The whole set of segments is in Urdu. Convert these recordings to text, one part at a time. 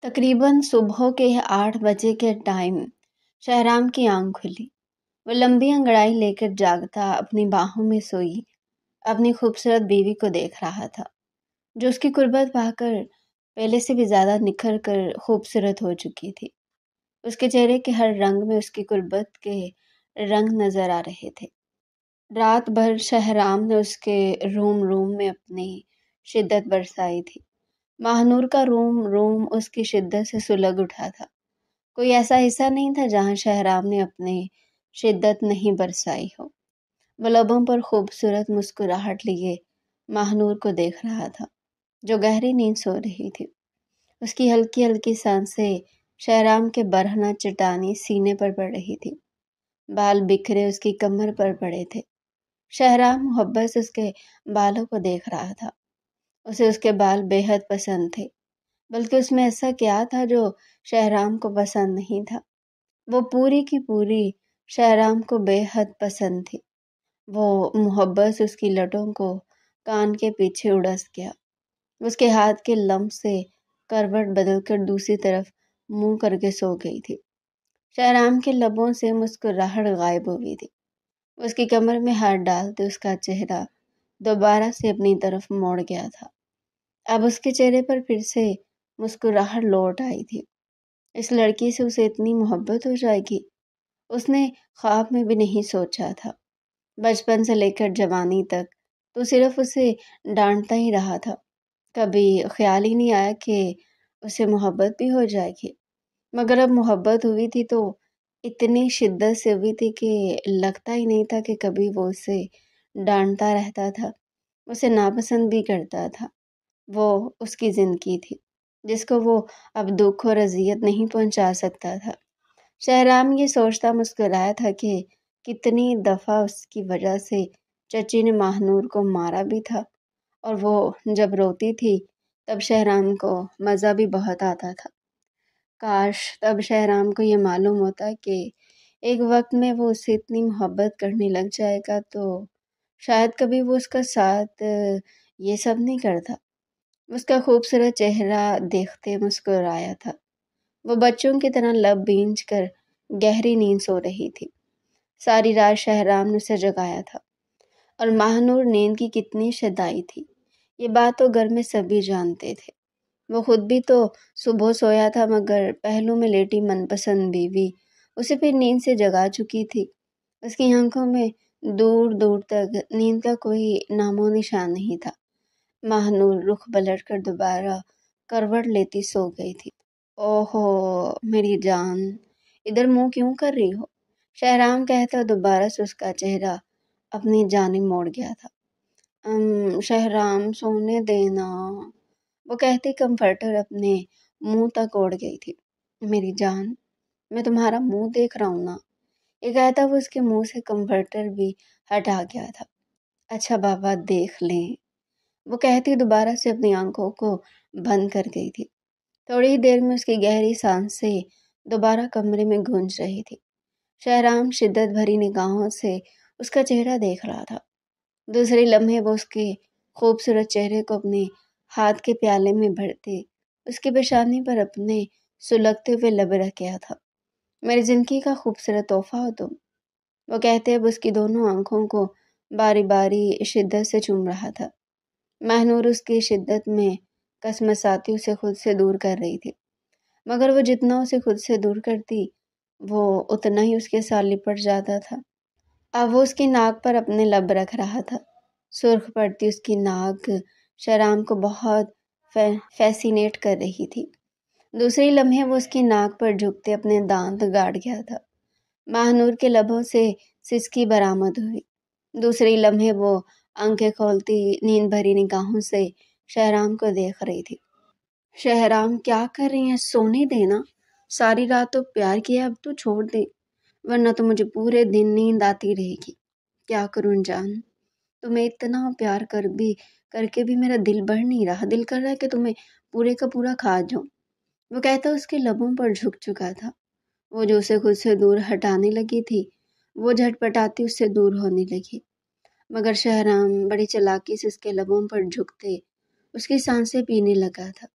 تقریباً صبح کے 8 بجے کے ٹائم شہرام کی آنکھ کھلی۔ وہ لمبی انگڑائی لے کر جاگتا اپنی باہوں میں سوئی اپنی خوبصورت بیوی کو دیکھ رہا تھا، جو اس کی قربت پا کر پہلے سے بھی زیادہ نکھر کر خوبصورت ہو چکی تھی۔ اس کے چہرے کے ہر رنگ میں اس کی قربت کے رنگ نظر آ رہے تھے۔ رات بھر شہرام نے اس کے روم میں اپنی شدت برسائی تھی۔ ماہنور کا روم اس کی شدت سے سلگ اٹھا تھا۔ کوئی ایسا حصہ نہیں تھا جہاں شہرام نے اپنی شدت نہیں برسائی ہو۔ وہ لبوں پر خوبصورت مسکراہٹ لیے ماہنور کو دیکھ رہا تھا، جو گہری نیند سو رہی تھی۔ اس کی ہلکی ہلکی سانسیں شہرام کے برہنہ چٹانی سینے پر پڑ رہی تھی۔ بال بکھرے اس کی کمر پر پڑے تھے۔ شہرام محبت سے اس کے بالوں کو دیکھ رہا تھا۔ اسے اس کے بال بے حد پسند تھے، بلکہ اس میں ایسا کیا تھا جو شہرام کو پسند نہیں تھا؟ وہ پوری کی پوری شہرام کو بے حد پسند تھی۔ وہ محبت سے اس کی لٹوں کو کان کے پیچھے اڑس گیا۔ اس کے ہاتھ کے لمس سے کروٹ بدل کر دوسری طرف منہ کر کے سو گئی تھی۔ شہرام کے لبوں سے مسکراہٹ غائب ہوئی تھی۔ اس کی کمر میں ہاتھ ڈالتے اس کا چہرہ دوبارہ سے اپنی طرف موڑ گیا تھا۔ اب اس کے چہرے پر پھر سے مسکراہٹ لوٹ آئی تھی۔ اس لڑکی سے اسے اتنی محبت ہو جائے گی، اس نے خواب میں بھی نہیں سوچا تھا۔ بچپن سے لے کر جوانی تک تو صرف اسے ڈانٹتا ہی رہا تھا، کبھی خیال ہی نہیں آیا کہ اسے محبت بھی ہو جائے گی۔ مگر اب محبت ہوئی تھی تو اتنی شدت سے ہوئی تھی کہ لگتا ہی نہیں تھا کہ کبھی وہ اسے ڈانٹتا رہتا تھا، اسے ناپسند بھی کرتا تھا۔ وہ اس کی زندگی تھی جس کو وہ اب دکھ اور اذیت نہیں پہنچا سکتا تھا۔ شہرام یہ سوچتا مسکرایا تھا کہ کتنی دفعہ اس کی وجہ سے چچی نے ماہنور کو مارا بھی تھا، اور وہ جب روتی تھی تب شہرام کو مزہ بھی بہت آتا تھا۔ کاش تب شہرام کو یہ معلوم ہوتا کہ ایک وقت میں وہ اسے اتنی محبت کرنے لگ جائے گا تو شاید کبھی وہ اس کا ساتھ یہ سب نہیں کرتا۔ اس کا خوبصورت چہرہ دیکھتے مسکرایا تھا۔ وہ بچوں کی طرح لب بھینچ کر گہری نیند سو رہی تھی۔ ساری رات شہرام نے اسے جگایا تھا، اور ماہنور نیند کی کتنی شیدائی تھی یہ بات تو گھر میں سبھی جانتے تھے۔ وہ خود بھی تو صبح سویا تھا، مگر پہلو میں لیٹی من پسند بیوی اسے پھر نیند سے جگا چکی تھی۔ اس کی آنکھوں میں دور دور تک نیند کا کوئی نام و نشان نہیں تھا۔ ماہنور رخ پلٹ کر دوبارہ کروٹ لیتی سو گئی تھی۔ اوہو میری جان، ادھر منہ کیوں کر رہی ہو؟ شہرام کہتا دوبارہ سے اس کا چہرہ اپنی جانب موڑ گیا تھا۔ شہرام سونے دینا، وہ کہتی کمفرٹر اپنے منہ تک اوڑھ گئی تھی۔ میری جان، میں تمہارا منہ دیکھ رہا ہوں نا۔ یہ کہتا وہ اس کے منہ سے کمفرٹر بھی ہٹا گیا تھا۔ اچھا بابا دیکھ لیں، وہ کہتی دوبارہ سے اپنی آنکھوں کو بند کر گئی تھی۔ تھوڑی ہی دیر میں اس کی گہری سانسیں دوبارہ کمرے میں گونج رہی تھی۔ شہرام شدت بھری نگاہوں سے اس کا چہرہ دیکھ رہا تھا۔ دوسرے لمحے وہ اس کے خوبصورت چہرے کو اپنے ہاتھ کے پیالے میں بھرتے اس کی پیشانی پر اپنے سلگتے ہوئے لب رکھ گیا تھا۔ میری زندگی کا خوبصورت تحفہ ہو تم، وہ کہتے اب اس کی دونوں آنکھوں کو باری باری شدت سے چوم رہا تھا۔ ماہنور اس کی شدت میں کسمساتی اسے خود سے دور کر رہی تھی، مگر وہ جتنا اسے خود سے دور کرتی وہ اتنا ہی اس کے ساتھ لپٹ جاتا تھا۔ اب وہ اس کی ناک پر اپنے لب رکھ رہا تھا۔ سرخ پڑتی اس کی ناک شہرام کو بہت فیسینیٹ کر رہی تھی۔ دوسری لمحے وہ اس کی ناک پر جھکتے اپنے دانت گاڑ گیا تھا۔ ماہنور کے لبوں سے سسکی برآمد ہوئی۔ دوسری لمحے وہ آنکھیں کھولتی نیند بھری نگاہوں سے شہرام کو دیکھ رہی تھی۔ شہرام کیا کر رہی ہیں؟ سونے دینا، ساری رات تو پیار کیا، اب تو چھوڑ دے، ورنہ تو مجھے پورے دن نیند آتی رہے گی۔ کیا کروں جان، تمہیں اتنا پیار کر کے بھی میرا دل بڑھ نہیں رہا، دل کر رہا ہے کہ تمہیں پورے کا پورا کھا جاؤں۔ وہ کہتا اس کے لبوں پر جھک چکا تھا۔ وہ جو اسے خود سے دور ہٹانے لگی تھی وہ جھٹ پٹاتی اس سے دور ہونے لگی، مگر شہرام بڑی چالاکی سے اس کے لبوں پر جھکتے اس کی سانسیں پینے لگا تھا۔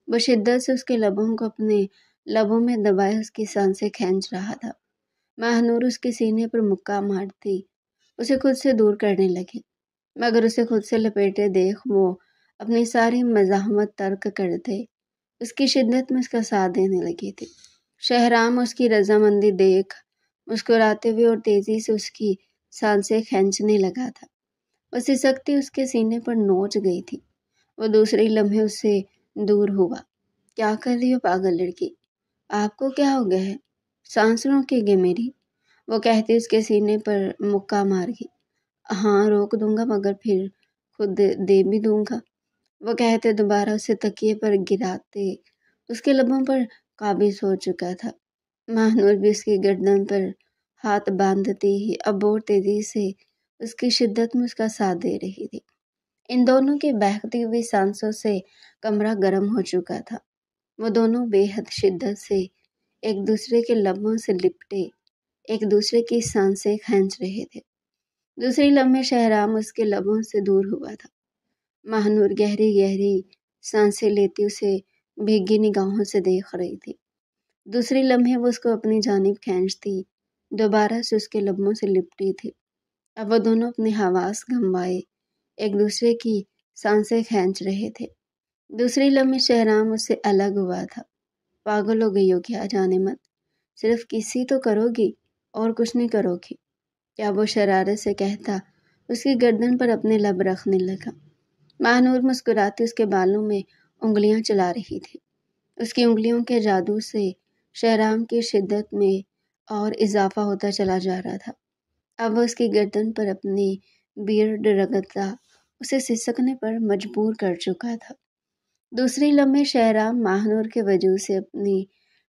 وہ شدت سے اس کے لبوں کو اپنے لبوں میں دبائے اس کی سانسیں کھینچ رہا تھا۔ ماہنور اس کے سینے پر مکہ مارتی اسے خود سے دور کرنے لگی، مگر اسے خود سے لپیٹے دیکھ وہ اپنی ساری مزاحمت ترک کر دے اس کی شدت میں اس کا ساتھ دینے لگی تھی۔ شہرام اس کی رضامندی دیکھ مسکراتے ہوئے اور تیزی سے اس کی سانسیں کھینچنے لگا تھا۔ وہ سسکتی اس کے سینے پر نوچ گئی تھی۔ وہ دوسرے لمحے اس سے دور ہوا۔ کیا کر رہی ہو پاگل لڑکی؟ آپ کو کیا ہو گیا ہے؟ سانس روکے گے میری؟ وہ کہتی اس کے سینے پر مکہ مار گئی۔ ہاں روک دوں گا، مگر پھر خود دے بھی دوں گا، وہ کہتے دوبارہ اسے تکیے پر گراتے اس کے لبوں پر قابض ہو چکا تھا۔ ماہنور بھی اس کی گردن پر ہاتھ باندھتی ہی اب اور تیزی سے اس کی شدت میں اس کا ساتھ دے رہی تھی۔ ان دونوں کی بہتی ہوئی سانسوں سے کمرہ گرم ہو چکا تھا۔ وہ دونوں بے حد شدت سے ایک دوسرے کے لبوں سے لپٹے ایک دوسرے کی سانسیں کھینچ رہے تھے۔ دوسری لمحے شہرام اس کے لبوں سے دور ہوا تھا۔ ماہنور گہری گہری سانسیں لیتی اسے بھیگی نگاہوں سے دیکھ رہی تھی۔ دوسری لمحے وہ اس کو اپنی جانب کھینچتی دوبارہ سے اس کے لبوں سے لپٹی تھی۔ اب وہ دونوں اپنے حواس گنوائے ایک دوسرے کی سانسیں کھینچ رہے تھے۔ دوسری لمحے شہرام اس سے الگ ہوا تھا۔ پاگل ہو گئی ہو کیا؟ جانے مت، صرف کسی تو کرو گی اور کچھ نہیں کرو گی کیا؟ وہ شرارت سے کہتا اس کی گردن پر اپنے لب رکھنے لگا۔ ماہنور مسکراتی اس کے بالوں میں انگلیاں چلا رہی تھی۔ اس کی انگلیوں کے جادو سے شہرام کی شدت میں اور اضافہ ہوتا چلا جا رہا تھا۔ اب وہ اس کی گردن پر اپنی بیئرڈ رگڑتا اسے سسکنے پر مجبور کر چکا تھا۔ دوسری لمحے شہرام ماہنور کے وجود سے اپنی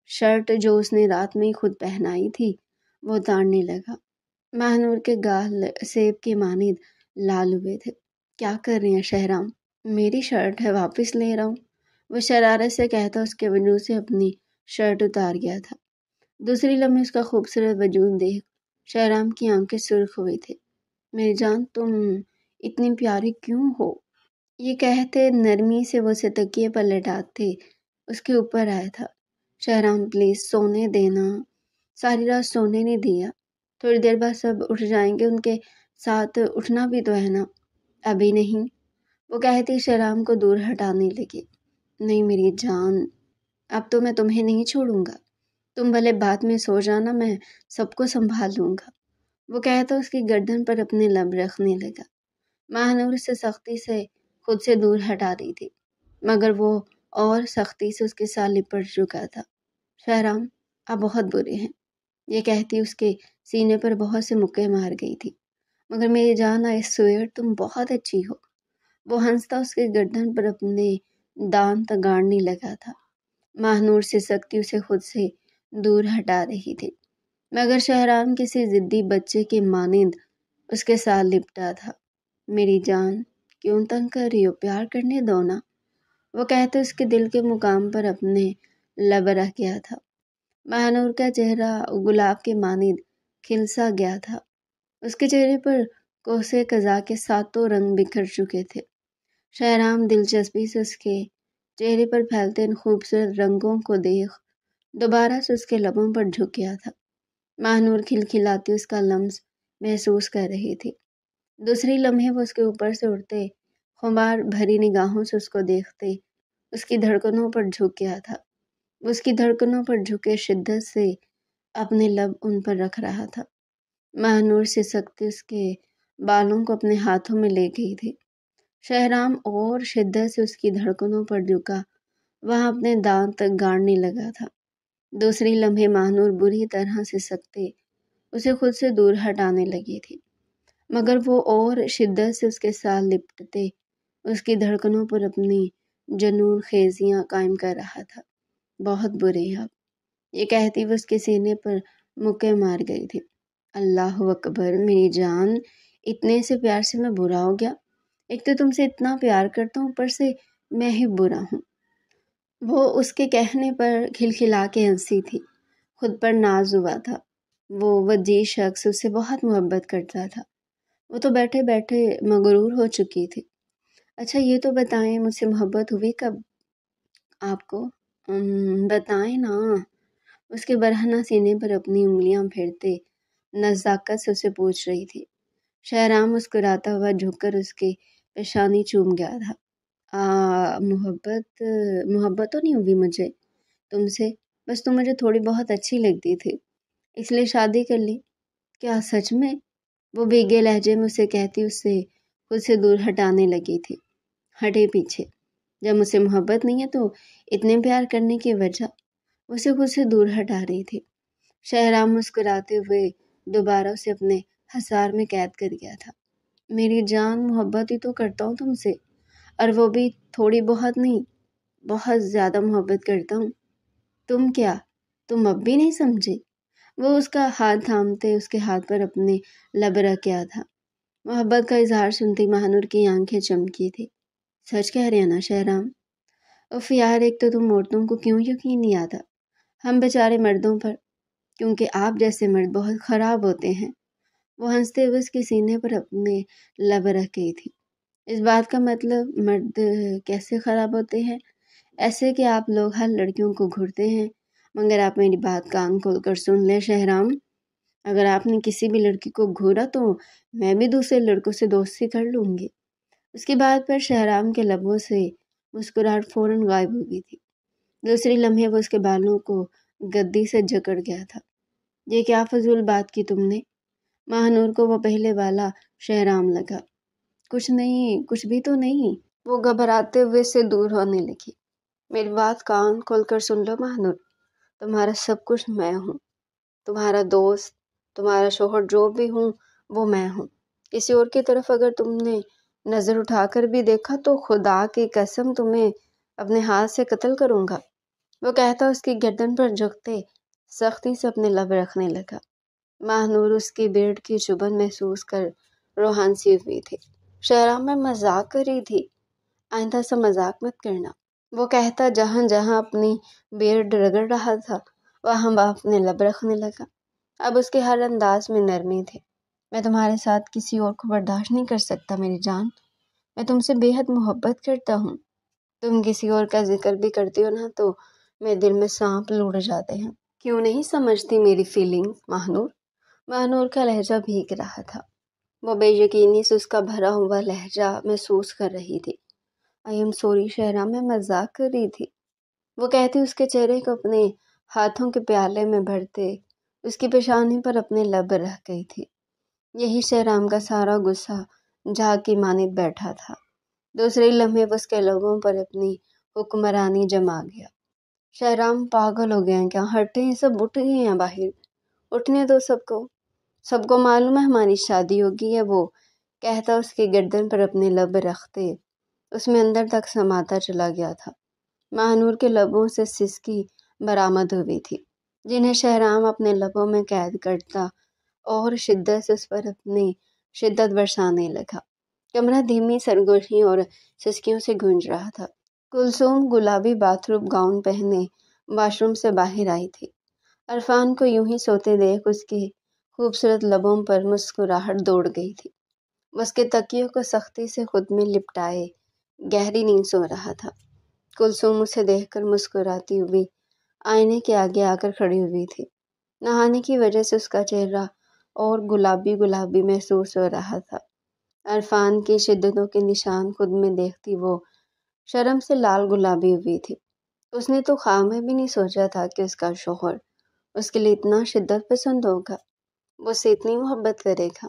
شرٹ جو اس نے رات میں ہی خود پہنائی تھی وہ اتارنے لگا۔ ماہنور کے گال سیب کے مانند لال ہوئے تھے۔ کیا کر رہی ہیں شہرام؟ میری شرٹ ہے، واپس لے رہا ہوں، وہ شرارت سے کہتا اس کے وجود سے اپنی شرٹ اتار گیا تھا۔ دوسری لمحے اس کا خوبصورت وجود دیکھ شہرام کی آنکھیں سرخ ہوئی تھی۔ میری جان تم اتنی پیاری کیوں ہو؟ یہ کہتے نرمی سے وہ اسے تکیے پر لٹاتے اس کے اوپر آیا تھا۔ شہرام پلیز سونے دینا، ساری رات سونے نہیں دیا، تھوڑی دیر بعد سب اٹھ جائیں گے، ان کے ساتھ اٹھنا بھی تو ہے نا۔ ابھی نہیں، وہ کہتی شہرام کو دور ہٹانے لگی۔ نہیں میری جان، اب تو میں تمہیں نہیں چھوڑوں گا، تم بھلے بعد میں سو جانا، میں سب کو سنبھال لوں گا، وہ کہتا اس کی گردن پر اپنے لب رکھنے لگا۔ ماہنور سے سختی سے خود سے دور ہٹا رہی تھی، مگر وہ اور سختی سے اس کے ساتھ لپٹ چکا تھا۔ شہرام آپ بہت برے ہیں، یہ کہتی اس کے سینے پر بہت سے مکے مار گئی تھی۔ مگر میری جان آئی سویئر تم بہت اچھی ہو، وہ ہنستا اس کے گردن پر اپنے دانت گاڑنے لگا تھا۔ ماہنور سے سختی اسے خود سے دور ہٹا رہی تھی، مگر شہرام کسی ضدی بچے کے مانند اس کے ساتھ لپٹا تھا۔ میری جان کیوں تنگ کر رہی ہو، پیار کرنے دو نا، وہ کہتے اس کے دل کے مقام پر اپنے لب رکھ گیا تھا۔ ماہنور کا چہرہ گلاب کے مانند کھل سا گیا تھا۔ اس کے چہرے پر کوسے قضا کے ساتوں رنگ بکھر چکے تھے۔ شہرام دلچسپی سے اس کے چہرے پر پھیلتے ان خوبصورت رنگوں کو دیکھ دوبارہ سے اس کے لبوں پر جھک گیا تھا۔ ماہنور کھلکھلاتی اس کا لمس محسوس کر رہی تھی۔ دوسری لمحے وہ اس کے اوپر سے اٹھتے خمار بھری نگاہوں سے اس کو دیکھتے اس کی دھڑکنوں پر جھک گیا تھا۔ وہ اس کی دھڑکنوں پر جھکے شدت سے اپنے لب ان پر رکھ رہا تھا۔ ماہنور سے سختی اس کے بالوں کو اپنے ہاتھوں میں لے گئی تھی۔ شہرام اور شدت سے اس کی دھڑکنوں پر جھکا وہاں اپنے دانت گاڑنے لگا تھا۔ دوسری لمحے ماہنور بری طرح سے سکتے اسے خود سے دور ہٹانے لگی تھی، مگر وہ اور شدت سے اس کے ساتھ لپٹتے اس کی دھڑکنوں پر اپنی جنون خیزیاں قائم کر رہا تھا۔ بہت برے آپ، یہ کہتی وہ اس کے سینے پر مکے مار گئی تھی۔ اللہ اکبر، میری جان اتنے سے پیار سے میں برا ہو گیا؟ ایک تو تم سے اتنا پیار کرتا ہوں، اوپر سے میں ہی برا ہوں۔ وہ اس کے کہنے پر کھلکھلا کے ہنسی تھی۔ خود پر ناز ہوا تھا۔ وہ وجیح شخص اس سے بہت محبت کرتا تھا۔ وہ تو بیٹھے بیٹھے مغرور ہو چکی تھی۔ اچھا یہ تو بتائیں مجھ سے محبت ہوئی کب؟ آپ کو؟ بتائیں نا، اس کے برہنہ سینے پر اپنی انگلیاں پھیرتے نزاکت سے اسے پوچھ رہی تھی۔ شہرام مسکراتا ہوا جھک کر اس کے پیشانی چوم گیا تھا۔ محبت تو نہیں ہوئی مجھے تم سے، بس تم مجھے تھوڑی بہت اچھی لگتی تھی، اس لیے شادی کر لی۔ کیا سچ میں؟ وہ بھیگے لہجے میں اسے کہتی اسے خود سے دور ہٹانے لگی تھی۔ ہٹے پیچھے، جب مجھ سے محبت نہیں ہے تو اتنے پیار کرنے کی وجہ؟ اسے خود سے دور ہٹا رہی تھی۔ شہرام مسکراتے ہوئے دوبارہ اسے اپنے حصار میں قید کر گیا تھا۔ میری جان، محبت ہی تو کرتا ہوں تم سے، اور وہ بھی تھوڑی بہت نہیں، بہت زیادہ محبت کرتا ہوں۔ تم اب بھی نہیں سمجھے؟ وہ اس کا ہاتھ تھامتے اس کے ہاتھ پر اپنے لب رکھ گیا تھا۔ محبت کا اظہار سنتی مہانور کی آنکھیں چمکی تھی۔ سچ کہہ رہے ہیں نا شہرام؟ اف یار، ایک تو تم عورتوں کو کیوں یقین نہیں آتا، ہم بیچارے مردوں پر، کیونکہ آپ جیسے مرد بہت خراب ہوتے ہیں۔ وہ ہنستے ہوئے اس کے سینے پر اپنے لب رکھ گئی تھی۔ اس بات کا مطلب مرد کیسے خراب ہوتے ہیں؟ ایسے کہ آپ لوگ ہر لڑکیوں کو گھورتے ہیں، مگر آپ میری بات کان کھول کر سن لیں شہرام، اگر آپ نے کسی بھی لڑکی کو گھورا تو میں بھی دوسرے لڑکوں سے دوستی کر لوں گی۔ اس کی بات پر شہرام کے لبوں سے مسکراہٹ فوراً غائب ہو گئی تھی۔ دوسری لمحے وہ اس کے بالوں کو گدی سے جکڑ گیا تھا۔ یہ کیا فضول بات کی تم نے؟ مہانور کو وہ پہلے والا شہرام لگا۔ کچھ نہیں، کچھ بھی تو نہیں۔ وہ گھبراتے ہوئے سے دور ہونے لگی۔ میری بات کان کھول کر سن لو مہانور، تمہارا سب کچھ میں ہوں، تمہارا دوست، تمہارا شوہر، جو بھی ہوں وہ میں ہوں۔ کسی اور کی طرف اگر تم نے نظر اٹھا کر بھی دیکھا تو خدا کی قسم تمہیں اپنے ہاتھ سے قتل کروں گا۔ وہ کہتا اس کی گردن پر جھکتے سختی سے اپنے لب رکھنے لگا۔ مہانور اس کی بیڑ کی چبھن محسوس کر روحان سی ہوئی تھی۔ شہرام، میں مذاق کر رہی تھی، آئندہ سے مذاق مت کرنا، وہ کہتا جہاں جہاں اپنی بیڑ رگڑ رہا تھا وہاں وہ اپنے لب رکھنے لگا۔ اب اس کے ہر انداز میں نرمی تھی۔ میں تمہارے ساتھ کسی اور کو برداشت نہیں کر سکتا میری جان، میں تم سے بے حد محبت کرتا ہوں۔ تم کسی اور کا ذکر بھی کرتی ہو نا تو میرے دل میں سانپ لوڑ جاتے ہیں۔ کیوں نہیں سمجھتی میری فیلنگ مہانور؟ مہانور کا لہجہ بھیگ رہا تھا۔ وہ بے یقینی سے اس کا بھرا ہوا لہجہ محسوس کر رہی تھی۔ آئی ایم سوری شہرام، میں مذاق کر رہی تھی، وہ کہتی اس کے چہرے کو اپنے ہاتھوں کے پیالے میں بھرتے اس کی پیشانی پر اپنے لب رکھ گئی تھی۔ یہی شہرام کا سارا غصہ جھاگ کی مانند بیٹھا تھا۔ دوسرے لمحے وہ اس کے لبوں پر اپنی حکمرانی جما گیا۔ شہرام پاگل ہو گئے ہیں کیا؟ ہٹے ہیں سب، اٹھ گئے ہیں باہر، اٹھنے دو سب کو معلوم ہے ہماری شادی ہوگی ہے، وہ کہتا اس کی گردن پر اپنے لب رکھتے اس میں اندر تک سماتا چلا گیا تھا۔ مہانور کے لبوں سے سسکی برآمد ہوئی تھی، جنہیں شہرام اپنے لبوں میں قید کرتا اور شدت سے اس پر اپنی شدت برسانے لگا۔ کمرہ دھیمی سرگوشیوں اور سسکیوں سے گونج رہا تھا۔ کلثوم گلابی باتھ روم گاؤن پہنے واش روم سے باہر آئی تھی۔ عرفان کو یوں ہی سوتے دیکھ اس کی خوبصورت لبوں پر مسکراہٹ دوڑ گئی تھی۔ وہ اس کے تکیوں کو سختی سے خود میں لپٹائے گہری نیند سو رہا تھا۔ کلثوم اسے دیکھ کر مسکراتی ہوئی آئینے کے آگے آ کر کھڑی ہوئی تھی۔ نہانے کی وجہ سے اس کا چہرہ اور گلابی گلابی محسوس ہو رہا تھا۔ عرفان کی شدتوں کے نشان خود میں دیکھتی وہ شرم سے لال گلابی ہوئی تھی۔ اس نے تو خواب میں بھی نہیں سوچا تھا کہ اس کا شوہر اس کے لیے اتنا شدت پسند ہوگا، وہ اس سے اتنی محبت کرے گا۔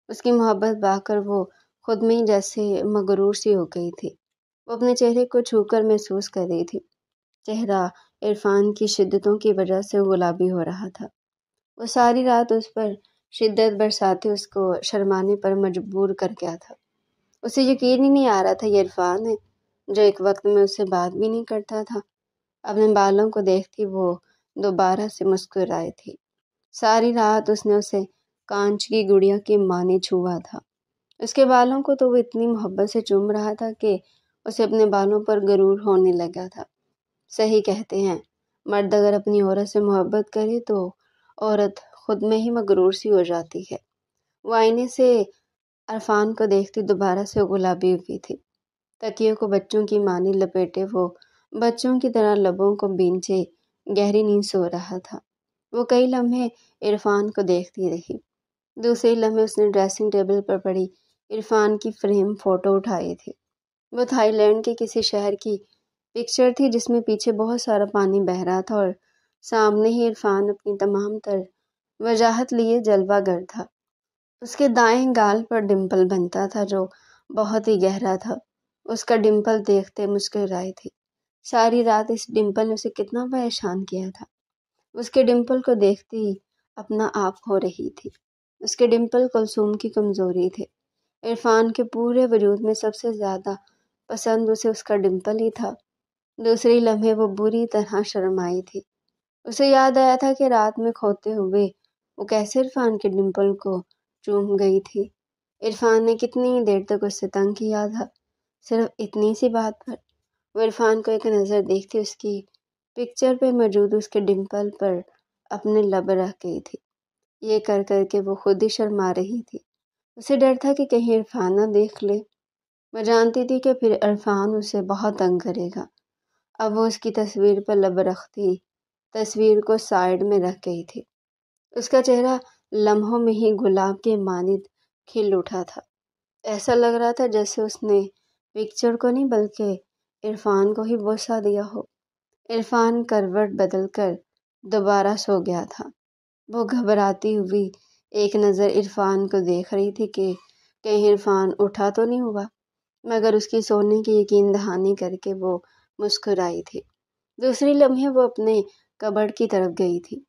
اس کی محبت پا کر وہ خود میں ہی جیسے مغرور سی ہو گئی تھی۔ وہ اپنے چہرے کو چھو کر محسوس کر رہی تھی، چہرہ عرفان کی شدتوں کی وجہ سے گلابی ہو رہا تھا۔ وہ ساری رات اس پر شدت برساتے اس کو شرمانے پر مجبور کر گیا تھا۔ اسے یقین ہی نہیں آ رہا تھا یہ عرفان ہے جو ایک وقت میں اس سے بات بھی نہیں کرتا تھا۔ اپنے بالوں کو دیکھتی وہ دوبارہ سے مسکرائی تھی۔ ساری رات اس نے اسے کانچ کی گڑیا کی مانند چھوا تھا۔ اس کے بالوں کو تو وہ اتنی محبت سے چوم رہا تھا کہ اسے اپنے بالوں پر غرور ہونے لگا تھا۔ صحیح کہتے ہیں، مرد اگر اپنی عورت سے محبت کرے تو عورت خود میں ہی مغرور سی ہو جاتی ہے۔ وہ آئینے سے عرفان کو دیکھتی دوبارہ سے گلابی ہوئی تھی۔ تکیے کو بچوں کی مانند لپیٹے وہ بچوں کی طرح لبوں کو بینچے گہری نیند سو رہا تھا۔ وہ کئی لمحے عرفان کو دیکھتی رہی۔ دوسرے لمحے اس نے ڈریسنگ ٹیبل پر پڑی عرفان کی فریم فوٹو اٹھائی تھی۔ وہ تھائی لینڈ کے کسی شہر کی پکچر تھی جس میں پیچھے بہت سارا پانی بہہ رہا تھا اور سامنے ہی عرفان اپنی تمام تر وجاہت لیے جلوہ گر تھا۔ اس کے دائیں گال پر ڈمپل بنتا تھا جو بہت ہی گہرا تھا۔ اس کا ڈمپل دیکھتے مسکرائی تھی۔ ساری رات اس ڈمپل نے اسے کتنا پریشان کیا تھا۔ اس کے ڈمپل کو دیکھتے ہی اپنا آپ کھو رہی تھی۔ اس کے ڈمپل کلثوم کی کمزوری تھے۔ عرفان کے پورے وجود میں سب سے زیادہ پسند اسے اس کا ڈمپل ہی تھا۔ دوسری لمحے وہ بری طرح شرمائی تھی۔ اسے یاد آیا تھا کہ رات میں کھوتے ہوئے وہ کیسے عرفان کے ڈمپل کو چوم گئی تھی۔ عرفان نے کتنی دیر تک اس سے تنگ کیا تھا، صرف اتنی سی بات پر۔ وہ عرفان کو ایک نظر دیکھتی اس کی پکچر پہ موجود اس کے ڈمپل پر اپنے لب رکھ گئی تھی۔ یہ کر کر کے وہ خود ہی شرما رہی تھی۔ اسے ڈر تھا کہ کہیں عرفان نہ دیکھ لے۔ وہ جانتی تھی کہ پھر عرفان اسے بہت تنگ کرے گا۔ اب وہ اس کی تصویر پر لب رکھتی تصویر کو سائیڈ میں رکھ گئی تھی۔ اس کا چہرہ لمحوں میں ہی گلاب کے مانند کھل اٹھا تھا۔ ایسا لگ رہا تھا جیسے اس نے پکچر کو نہیں بلکہ عرفان کو ہی بوسہ دیا ہو۔ عرفان کروٹ بدل کر دوبارہ سو گیا تھا۔ وہ گھبراتی ہوئی ایک نظر عرفان کو دیکھ رہی تھی کہ کہیں عرفان اٹھا تو نہیں ہوا، مگر اس کی سونے کی یقین دہانی کر کے وہ مسکرائی تھی۔ دوسری لمحے وہ اپنے کبرڈ کی طرف گئی تھی۔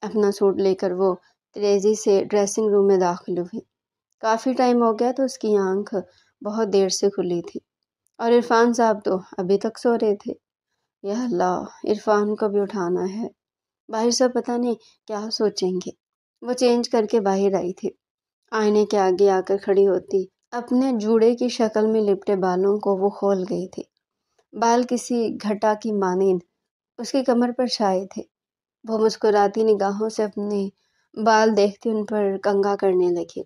اپنا سوٹ لے کر وہ تیزی سے ڈریسنگ روم میں داخل ہوئی۔ کافی ٹائم ہو گیا تو اس کی آنکھ بہت دیر سے کھلی تھی اور عرفان صاحب تو ابھی تک سو رہے تھے۔ یا اللہ، عرفان کو بھی اٹھانا ہے۔ باہر سب پتہ نہیں کیا سوچیں گے۔ وہ چینج کر کے باہر آئی تھی۔ آئینے کے آگے آ کر کھڑی ہوتی اپنے جوڑے کی شکل میں لپٹے بالوں کو وہ کھول گئی تھی۔ بال کسی گھٹا کی مانند اس کی کمر پر چھائے تھے۔ وہ مسکراتی نگاہوں سے اپنے بال دیکھتی ان پر کنگھا کرنے لگی۔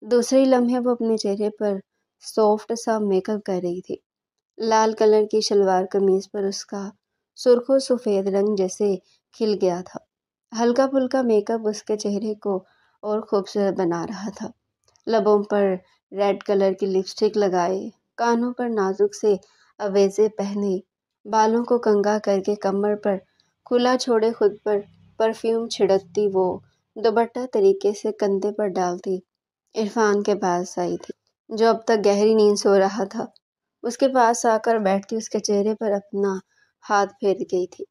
دوسری لمحے وہ اپنے چہرے پر سافٹ سا میک اپ کر رہی تھی۔ لال کلر کی شلوار قمیض پر اس کا سرخ و سفید رنگ جیسے کھل گیا تھا۔ ہلکا پھلکا میک اپ اس کے چہرے کو اور خوبصورت بنا رہا تھا۔ لبوں پر ریڈ کلر کی لپسٹک لگائے، کانوں پر نازک سے اویزے پہنے، بالوں کو کنگھا کر کے کمر پر کھلا چھوڑے خود پر پرفیوم چھڑکتی وہ دوپٹہ طریقے سے کندھے پر ڈالتی عرفان کے پاس آئی تھی، جو اب تک گہری نیند سو رہا تھا۔ اس کے پاس آ کر بیٹھتی اس کے چہرے پر اپنا ہاتھ پھیر گئی تھی۔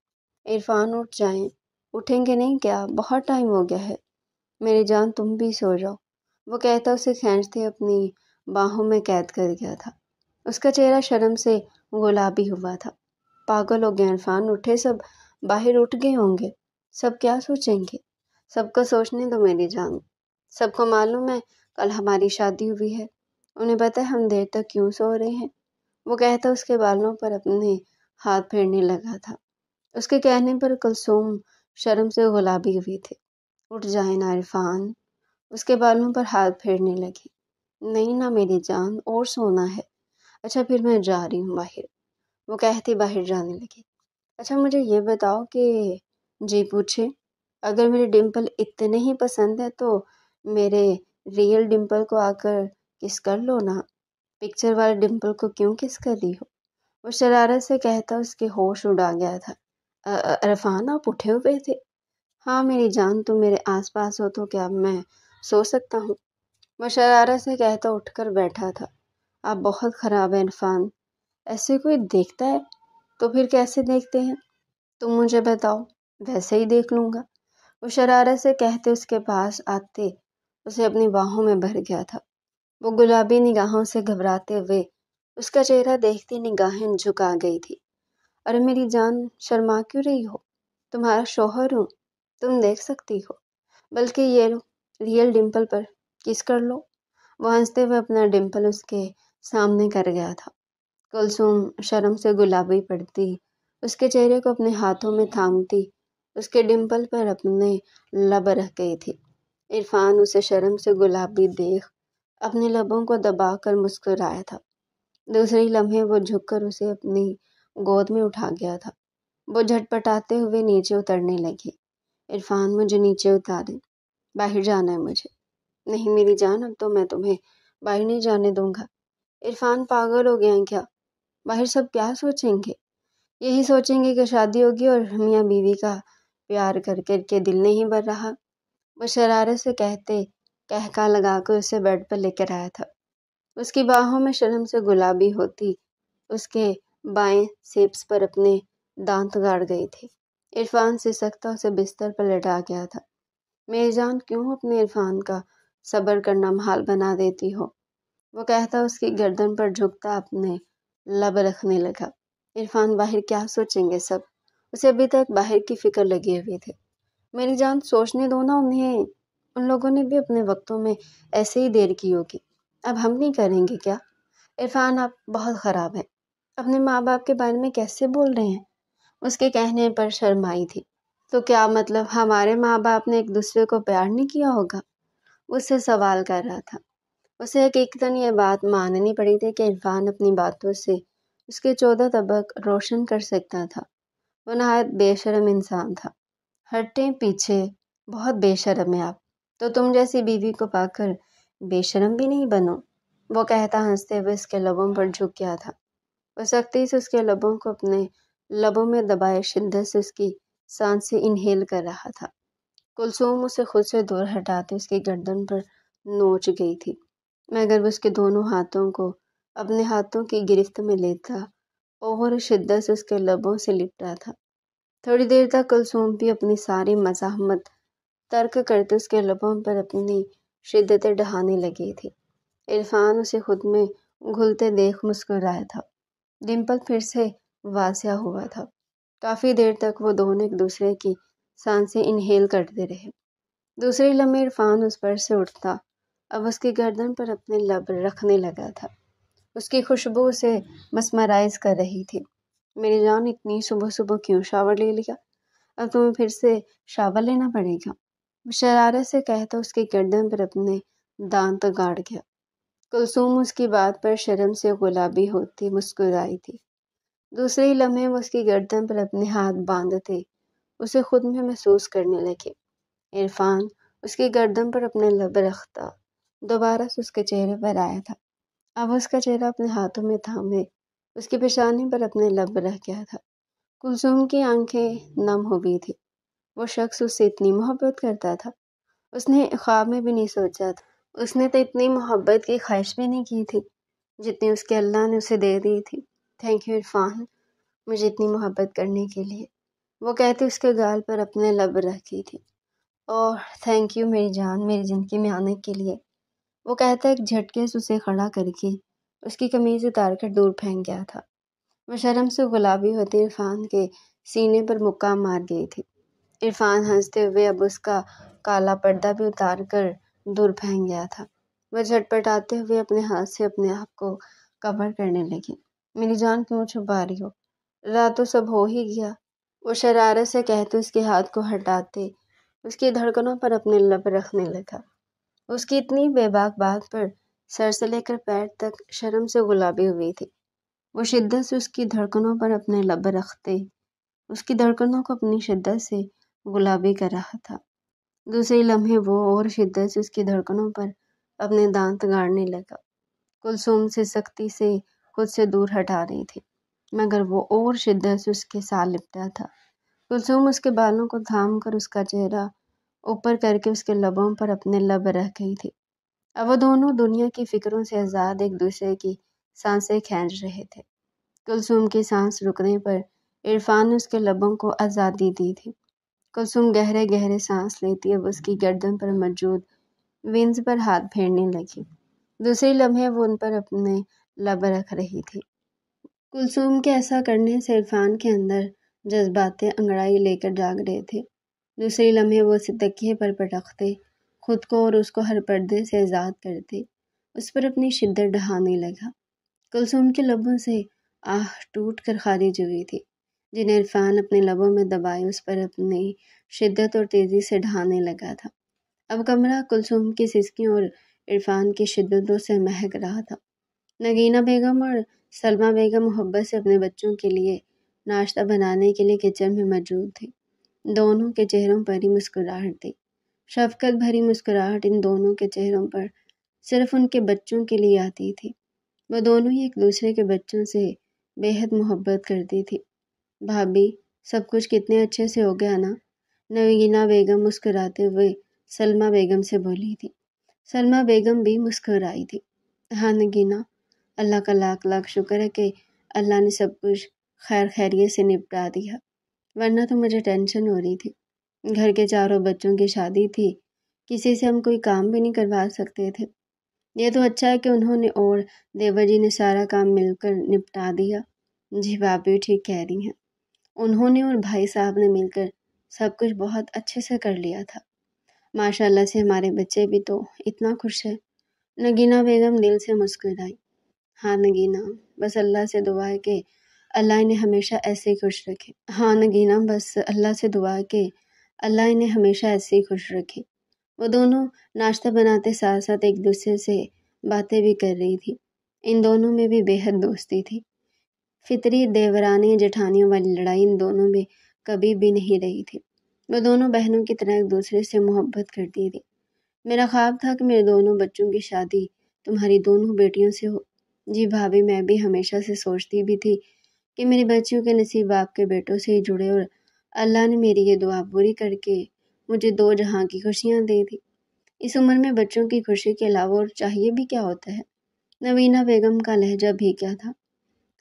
عرفان اٹھ جائیں، اٹھیں گے نہیں کیا؟ بہت ٹائم ہو گیا ہے، میری جان تم بھی سو جاؤ، وہ کہتا اسے کھینچتے اپنی باہوں میں قید کر گیا تھا۔ اس کا چہرہ شرم سے گلابی ہوا تھا۔ پاگل ہو گئے عرفان، اٹھے سب باہر اٹھ گئے ہوں گے، سب کیا سوچیں گے؟ سب کو سوچنے دو میری جان۔ سب کو معلوم ہے کل ہماری شادی ہوئی ہے، انہیں پتہ ہے ہم دیر تک کیوں سو رہے ہیں۔ وہ کہتا اس کے بالوں پر اپنے ہاتھ پھیرنے لگا تھا۔ اس کے کہنے پر کلثوم شرم سے گلابی ہوئی تھی۔ اٹھ جائیں نا عرفان، اس کے بالوں پر ہاتھ پھیرنے لگی۔ نہیں نا میری جان، اور سونا ہے۔ اچھا پھر میں جا رہی ہوں باہر، وہ کہتی باہر جانے لگی۔ اچھا مجھے یہ بتاؤ کہ جی پوچھے، اگر میرے ڈمپل اتنے ہی پسند ہے تو میرے ریئل ڈمپل کو آ کر کس کر لو نا، پکچر والے ڈمپل کو کیوں کس کر رہی ہو؟ وہ شرارت سے کہتا اس کے ہوش اڑا گیا تھا۔ عرفان آپ اٹھے ہوئے تھے؟ ہاں میری جان، تم میرے آس پاس ہو تو کیا میں سو سکتا ہوں؟ وہ شرارت سے کہتا اٹھ کر بیٹھا تھا۔ آپ بہت خراب ہیں عرفان، ایسے کوئی دیکھتا ہے تو پھر کیسے دیکھتے ہیں؟ تم مجھے بتاؤ، ویسے ہی دیکھ لوں گا۔ وہ شرارت سے کہتے اس کے پاس آتے اسے اپنی باہوں میں بھر گیا تھا۔ وہ گلابی نگاہوں سے گھبراتے ہوئے اس کا چہرہ دیکھتی نگاہیں جھکا گئی تھی۔ ارے میری جان، شرما کیوں رہی ہو؟ تمہارا شوہر ہوں، تم دیکھ سکتی ہو، بلکہ یہ لو ریئل ڈمپل پر کس کر لو۔ وہ ہنستے ہوئے اپنا ڈمپل اس کے سامنے کر گیا تھا۔ کلثوم شرم سے گلابی پڑتی اس کے چہرے کو اپنے ہاتھوں میں تھامتی اس کے ڈمپل پر اپنے لب رکھ گئی تھی۔ عرفان اسے شرم سے گلابی دیکھ اپنے لبوں کو دبا کر مسکرایا تھا۔ دوسری لمحے وہ جھک کر اسے اپنی گود میں اٹھا گیا تھا۔ وہ جھٹپٹاتے ہوئے نیچے اترنے لگی۔ عرفان مجھے نیچے اتارے، باہر جانا ہے مجھے۔ نہیں میری جان، اب تو میں تمہیں باہر نہیں جانے دوں گا۔ عرفان پاگل ہو گیا ہے کیا؟ باہر سب کیا سوچیں گے؟ یہی سوچیں گے کہ شادی ہوگی اور میاں بیوی کا پیار کر کر کے دل نہیں بھر رہا۔ وہ شرارت سے کہتے کہکا لگا کر اسے بیڈ پر لے کر آیا تھا۔ اس کی باہوں میں شرم سے گلابی ہوتی اس کے بائیں سیپس پر اپنے دانت گاڑ گئی تھی۔ عرفان سسکتا اسے بستر پر لٹا گیا تھا۔ میری جان کیوں اپنے عرفان کا صبر کرنا محال بنا دیتی ہو؟ وہ کہتا اس کی گردن پر جھکتا اپنے لب رکھنے لگا۔ عرفان باہر کیا سوچیں گے سب؟ اسے ابھی تک باہر کی فکر لگے ہوئے تھے۔ میری جان سوچنے دو نا انہیں، ان لوگوں نے بھی اپنے وقتوں میں ایسے ہی دیر کی ہوگی، اب ہم نہیں کریں گے کیا؟ عرفان آپ بہت خراب ہیں، اپنے ماں باپ کے بارے میں کیسے بول رہے ہیں؟ اس کے کہنے پر شرم آئی تھی۔ تو کیا مطلب ہمارے ماں باپ نے ایک دوسرے کو پیار نہیں کیا ہوگا؟ اس سے سوال کر رہا تھا۔ اسے حقیقتاً یہ بات ماننی پڑی تھی کہ عرفان اپنی باتوں سے اس کے 14 طبق روشن کر سکتا تھا۔ وہ نہایت بے شرم انسان تھا۔ ہٹیں پیچھے، بہت بے شرم ہے آپ، تو تم جیسی بیوی کو پا کر بے شرم بھی نہیں بنو، وہ کہتا ہنستے ہوئے اس کے لبوں پر جھک گیا تھا۔ وہ سختی سے اس کے لبوں کو اپنے لبوں میں دبائے شدت سے اس کی سانسیں انہیل کر رہا تھا۔ کلثوم اسے خود سے دور ہٹاتے اس کی گردن پر نوچ گئی تھی، مگر وہ اس کے دونوں ہاتھوں کو اپنے ہاتھوں کی گرفت میں لیتا اور شدت سے اس کے لبوں سے لپٹا تھا۔ تھوڑی دیر تک کلثوم بھی اپنی ساری مزاحمت ترک کرتے اس کے لبوں پر اپنی شدتیں ڈھانے لگی تھی۔ عرفان اسے خود میں گھلتے دیکھ مسکرایا تھا۔ ڈمپل پھر سے واضح ہوا تھا۔ کافی دیر تک وہ دونوں ایک دوسرے کی سانسیں انہیل کرتے رہے۔ دوسرے لمحے عرفان اس پر سے اٹھتا، اب اس کی گردن پر اپنے لب رکھنے لگا تھا۔ اس کی خوشبو اسے مسمرائز کر رہی تھی۔ میری جان اتنی صبح صبح کیوں شاور لے لیا؟ اب تمہیں پھر سے شاور لینا پڑے گا، شرارت سے کہتا اس کی گردن پر اپنے دانت گاڑ گیا۔ کلثوم اس کی بات پر شرم سے گلابی ہوتی مسکرائی تھی۔ دوسرے لمحے وہ اس کی گردن پر اپنے ہاتھ باندھتے اسے خود میں محسوس کرنے لگے۔ عرفان اس کی گردن پر اپنے لب رکھتا دوبارہ سے اس کے چہرے پر آیا تھا۔ اب اس کا چہرہ اپنے ہاتھوں میں تھامے اس کی پیشانی پر اپنے لب رکھ گیا تھا۔ کلثوم کی آنکھیں نم ہو گئی تھی۔ وہ شخص اس سے اتنی محبت کرتا تھا، اس نے خواب میں بھی نہیں سوچا تھا۔ اس نے تو اتنی محبت کی خواہش بھی نہیں کی تھی جتنی اس کے اللہ نے اسے دے دی تھی۔ تھینک یو عرفان، مجھے اتنی محبت کرنے کے لیے، وہ کہتی اس کے گال پر اپنے لب رکھی تھی۔ اور تھینک یو میری جان، میری زندگی میں آنے کے لیے، وہ کہتا ایک جھٹکے سے اسے کھڑا کر کے اس کی قمیض اتار کر دور پھینک گیا تھا۔ وہ شرم سے گلابی ہوتی عرفان کے سینے پر مکہ مار گئی تھی۔ عرفان ہنستے ہوئے اب اس کا کالا پردہ بھی اتار کر دور پھینک گیا تھا۔ وہ جھٹپٹاتے ہوئے اپنے ہاتھ سے اپنے آپ کو کور کرنے لگی۔ میری جان کیوں چھپا رہی ہو؟ رات تو سب ہو ہی گیا، وہ شرارت سے کہتے اس کے ہاتھ کو ہٹاتے اس کی دھڑکنوں پر اپنے لب رکھنے لگا۔ اس کی اتنی بے باک بات پر سر سے لے کر پیر تک شرم سے گلابی ہوئی تھی۔ وہ شدت سے اس کی دھڑکنوں پر اپنے لب رکھتے اس کی دھڑکنوں کو اپنی شدت سے گلابی کر رہا تھا۔ دوسرے لمحے وہ اور شدت سے اس کی دھڑکنوں پر اپنے دانت گاڑنے لگا۔ کلثوم سے سختی سے خود سے دور ہٹا رہی تھی، مگر وہ اور شدت سے اس کے ساتھ لپٹا تھا۔ کلثوم اس کے بالوں کو تھام کر اس کا چہرہ اوپر کر کے اس کے لبوں پر اپنے لب رکھ گئی تھی۔ اب وہ دونوں دنیا کی فکروں سے آزاد ایک دوسرے کی سانسیں کھینچ رہے تھے۔ کلثوم کی سانس رکنے پر عرفان نے اس کے لبوں کو آزادی دی تھی۔ کلثوم گہرے گہرے سانس لیتی اب اس کی گردن پر موجود وینز پر ہاتھ پھیرنے لگی۔ دوسرے لمحے وہ ان پر اپنے لب رکھ رہی تھی۔ کلثوم کے ایسا کرنے سے عرفان کے اندر جذبات انگڑائی لے کر جاگ رہے تھے۔ دوسرے لمحے وہ اسے تکیے پر پٹکتے خود کو اور اس کو ہر پردے سے آزاد کرتے اس پر اپنی شدت ڈھانے لگا۔ کلثوم کے لبوں سے آہ ٹوٹ کر خارج ہوئی تھی، جنہیں عرفان اپنے لبوں میں دبائے اس پر اپنی شدت اور تیزی سے ڈھانے لگا تھا۔ اب کمرہ کلثوم کی سسکیوں اور عرفان کی شدتوں سے مہک رہا تھا۔ نگینہ بیگم اور سلمیٰ بیگم محبت سے اپنے بچوں کے لیے ناشتہ بنانے کے لیے کچن میں موجود تھے۔ دونوں کے چہروں پر ہی مسکراہٹ تھی، شفقت بھری مسکراہٹ ان دونوں کے چہروں پر صرف ان کے بچوں کے لیے آتی تھی۔ وہ دونوں ہی ایک دوسرے کے بچوں سے بے حد محبت کرتی تھی۔ بھابھی، سب کچھ کتنے اچھے سے ہو گیا نا؟ نگینہ بیگم مسکراتے ہوئے سلمیٰ بیگم سے بولی تھی۔ سلمیٰ بیگم بھی مسکرائی تھی۔ ہاں نگینہ، اللہ کا لاکھ لاکھ شکر ہے کہ اللہ نے سب کچھ خیر خیریت سے نپٹا دیا، ورنہ تو مجھے ٹینشن ہو رہی تھی۔ گھر کے چاروں بچوں کی شادی تھی، کسی سے ہم کوئی کام بھی نہیں کروا سکتے تھے۔ یہ تو اچھا ہے کہ انہوں نے اور دیور جی نے سارا کام مل کر نپٹا دیا۔ جی بھابھی ٹھیک کہہ رہی ہیں، انہوں نے اور بھائی صاحب نے مل کر سب کچھ بہت اچھے سے کر لیا تھا۔ ماشاء اللہ سے ہمارے بچے بھی تو اتنا خوش ہے۔ نگینہ بیگم دل سے مسکرائی۔ ہاں نگینہ، بس اللہ سے دعا ہے کہ اللہ انہیں ہمیشہ ایسے ہی خوش رکھے۔ ہاں نگینہ، بس اللہ سے دعا ہے کہ اللہ انہیں ہمیشہ ایسے ہی خوش رکھے۔ وہ دونوں ناشتہ بناتے ساتھ ساتھ ایک دوسرے سے باتیں بھی کر رہی تھی۔ ان دونوں میں بھی بے حد دوستی تھی۔ فطری دیورانی جٹھانیوں والی لڑائی ان دونوں میں کبھی بھی نہیں رہی تھی۔ وہ دونوں بہنوں کی طرح ایک دوسرے سے محبت کرتی تھی۔ میرا خواب تھا کہ میرے دونوں بچوں کی شادی تمہاری دونوں بیٹیوں سے ہو۔ جی بھابھی، میں بھی ہمیشہ سے سوچتی بھی تھی کہ میری بچیوں کے نصیب آپ کے بیٹوں سے ہی جڑے، اور اللہ نے میری یہ دعا پوری کر کے مجھے دو جہاں کی خوشیاں دی تھی۔ اس عمر میں بچوں کی خوشی کے علاوہ اور چاہیے بھی کیا ہوتا ہے؟ نوینہ بیگم کا لہجہ بھی کیا تھا۔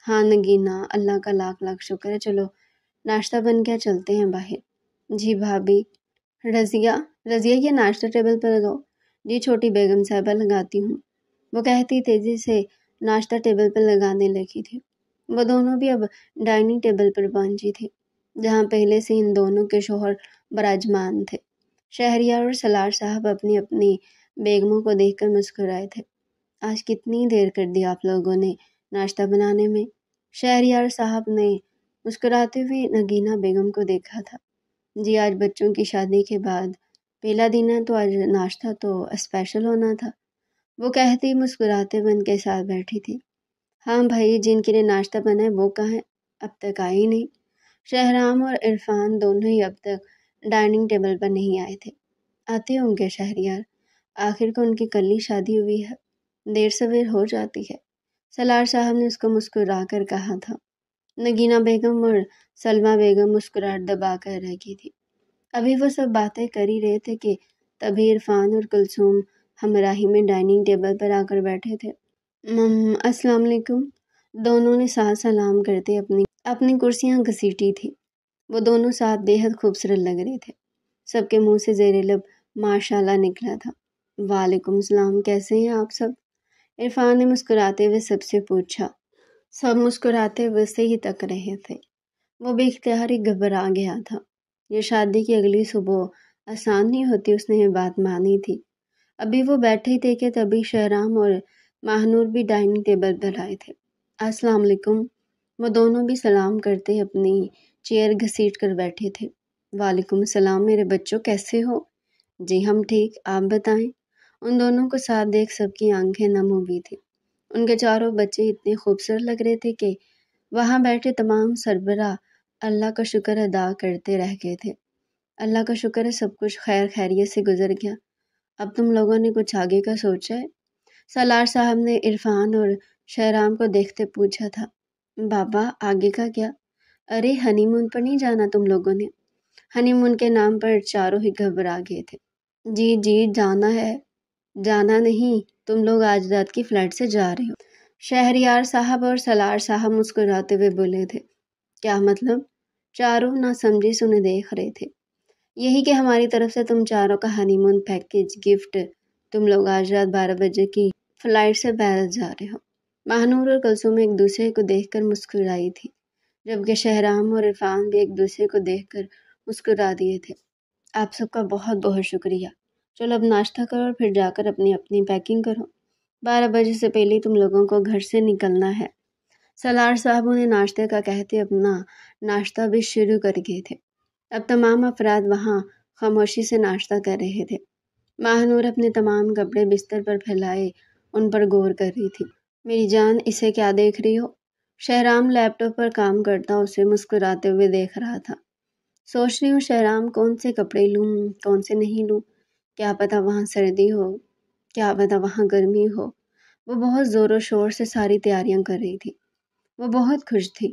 ہاں نگینہ، اللہ کا لاکھ لاکھ شکر ہے، چلو ناشتہ بن گیا، چلتے ہیں باہر۔ جی بھابھی۔ رضیہ، یہ ناشتہ ٹیبل پر لگاؤ۔ جی چھوٹی بیگم صاحبہ، لگاتی ہوں، وہ کہتی تیزی سے ناشتہ ٹیبل پر لگانے لگی تھی۔ وہ دونوں بھی اب ڈائننگ ٹیبل پر پہنچی تھی، جہاں پہلے سے ان دونوں کے شوہر براجمان تھے۔ شہریار اور سالار صاحب اپنی اپنی بیگموں کو دیکھ کر مسکرائے تھے۔ آج کتنی دیر کر دی آپ لوگوں نے ناشتہ بنانے میں؟ شہریار صاحب نے مسکراتے ہوئے نگینہ بیگم کو دیکھا تھا۔ جی آج بچوں کی شادی کے بعد پہلا دن ہے، تو آج ناشتہ تو اسپیشل ہونا تھا، وہ کہتی مسکراتے ہوئے ان کے ساتھ بیٹھی تھی۔ ہاں بھائی، جن کے لیے ناشتہ بنا ہے وہ کہاں ہیں؟ اب تک آئے ہی نہیں۔ شہرام اور عرفان دونوں ہی اب تک ڈائننگ ٹیبل پر نہیں آئے تھے۔ آتے ہوں گے شہریار، آخر کو ان کی کل ہی شادی ہوئی ہے، دیر سویر ہو جاتی ہے، سالار صاحب نے اس کو مسکرا کر کہا تھا۔ نگینہ بیگم اور سلمیٰ بیگم مسکراہٹ دبا کر رہ گئی تھی۔ ابھی وہ سب باتیں کر ہی رہے تھے کہ تبھی عرفان اور کلثوم ہمراہی میں ڈائننگ ٹیبل پر آ کر بیٹھے تھے۔ السلام علیکم۔ دونوں نے ساتھ سلام کرتے اپنی کرسیاں گھسیٹی تھی۔ وہ دونوں ساتھ بے حد خوبصورت لگ رہے تھے۔ سب کے منہ سے زیر لب ماشاء اللہ نکلا تھا۔ وعلیکم السلام، کیسے ہیں آپ سب؟ عرفان نے مسکراتے ہوئے سب سے پوچھا۔ سب مسکراتے ہوئے سے ہی تک رہے تھے۔ وہ بے اختیار ہی گھبرا گیا تھا۔ یہ شادی کی اگلی صبح آسان نہیں ہوتی، اس نے یہ بات مانی تھی۔ ابھی وہ بیٹھے ہی تھے کہ تبھی شہرام اور ماہنور بھی ڈائننگ ٹیبل پر آئے تھے۔ السلام علیکم۔ وہ دونوں بھی سلام کرتے اپنی چیئر گھسیٹ کر بیٹھے تھے۔ وعلیکم السلام میرے بچوں، کیسے ہو؟ جی ہم ٹھیک، آپ بتائیں؟ ان دونوں کو ساتھ دیکھ سب کی آنکھیں نم ہوئی تھی۔ ان کے چاروں بچے اتنے خوبصورت لگ رہے تھے کہ وہاں بیٹھے تمام سربراہ اللہ کا شکر ادا کرتے رہ گئے تھے۔ اللہ کا شکر ہے سب کچھ خیر خیریت سے گزر گیا۔ اب تم لوگوں نے کچھ آگے کا سوچا ہے؟ سالار صاحب نے عرفان اور شہرام کو دیکھتے پوچھا تھا۔ بابا آگے کا کیا؟ ارے ہنی مون پر نہیں جانا تم لوگوں نے؟ ہنی مون کے نام پر چاروں ہی گھبرا گئے تھے۔ جی جانا ہے۔ جانا نہیں، تم لوگ آج رات کی فلائٹ سے جا رہے ہو۔ شہریار صاحب اور سالار صاحب مسکراتے ہوئے بولے تھے۔ کیا مطلب؟ چاروں نہ سمجھی سنے دیکھ رہے تھے۔ یہی کہ ہماری طرف سے تم چاروں کا ہنی مون پیکیج گفٹ، تم لوگ آج رات 12 بجے کی فلائٹ سے پیرس جا رہے ہو۔ ماہنور اور کلثوم ایک دوسرے کو دیکھ کر مسکرائی تھی، جبکہ شہرام اور عرفان بھی ایک دوسرے کو دیکھ کر مسکرا دیے تھے۔ آپ سب کا بہت بہت شکریہ۔ چلو اب ناشتہ کرو اور پھر جا کر اپنی پیکنگ کرو۔ 12 بجے سے پہلے تم لوگوں کو گھر سے نکلنا ہے۔ سالار صاحب انہیں ناشتے کا کہتے اپنا ناشتہ بھی شروع کر گئے تھے۔ اب تمام افراد وہاں خاموشی سے ناشتہ کر رہے تھے۔ ماہنور اپنے تمام کپڑے بستر پر پھیلائے ان پر غور کر رہی تھی۔ میری جان، اسے کیا دیکھ رہی ہو؟ شہرام لیپ ٹاپ پر کام کرتا اسے مسکراتے ہوئے دیکھ رہا تھا۔ سوچ رہی ہوں شہرام کون سے کپڑے لوں، کون سے نہیں لوں، کیا پتہ وہاں سردی ہو، کیا پتہ وہاں گرمی ہو۔ وہ بہت زور و شور سے ساری تیاریاں کر رہی تھی۔ وہ بہت خوش تھی۔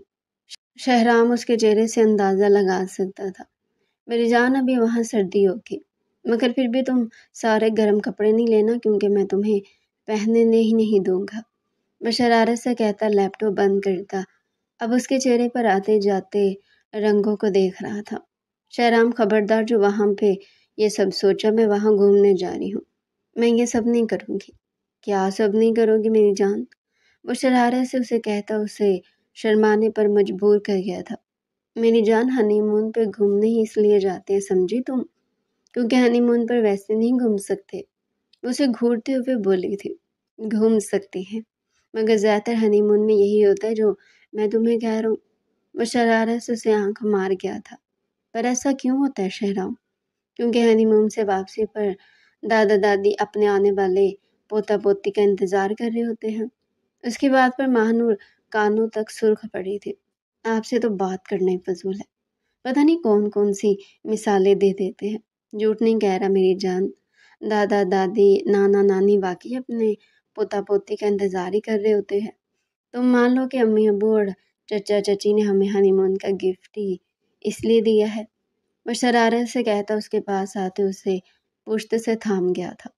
شہرام اس کے چہرے سے اندازہ لگا سکتا تھا۔ میری جان ابھی وہاں سردی ہوگی، مگر پھر بھی تم سارے گرم کپڑے نہیں لینا کیونکہ میں تمہیں پہننے ہی نہیں دوں گا۔ وہ شرارت سے کہتا لیپ ٹاپ بند کرتا، اب اس کے چہرے پر آتے جاتے رنگوں کو دیکھ رہا تھا۔ شہرام خبردار جو وہاں پہ یہ سب سوچا، میں وہاں گھومنے جا رہی ہوں، میں یہ سب نہیں کروں گی۔ کیا سب نہیں کرو گی میری جان؟ وہ شرارت سے اسے کہتا اسے شرمانے پر مجبور کر گیا تھا۔ میری جان ہنی مون پہ گھومنے ہی اس لیے جاتے ہیں، سمجھی تم؟ کیونکہ ہنی مون پر ویسے نہیں گھوم سکتے۔ اسے گھورتے ہوئے بولی تھی۔ گھوم سکتی ہیں، مگر زیادہ تر ہنی مون میں یہی ہوتا ہے جو میں تمہیں کہہ رہا ہوں۔ وہ شرارت سے اسے آنکھ مار گیا تھا۔ پر ایسا کیوں ہوتا ہے شہرام؟ کیونکہ ہنی مون سے واپسی پر دادا دادی اپنے آنے والے پوتا پوتی کا انتظار کر رہے ہوتے ہیں۔ اس کی بات پر ماہنور کانوں تک سرخ پڑی تھی۔ آپ سے تو بات کرنا ہی فضول ہے، پتہ نہیں کون کون سی مثالیں دے دیتے ہیں۔ جھوٹ نہیں کہہ رہا میری جان، دادا دادی نانا نانی واقعی اپنے پوتا پوتی کا انتظار ہی کر رہے ہوتے ہیں۔ تم مان لو کہ امی ابو اور چچا چچی نے ہمیں ہنی مون کا گفٹ ہی اس لیے دیا ہے۔ وہ شرارت سے کہتا اس کے پاس آتے اسے پشت سے تھام گیا تھا۔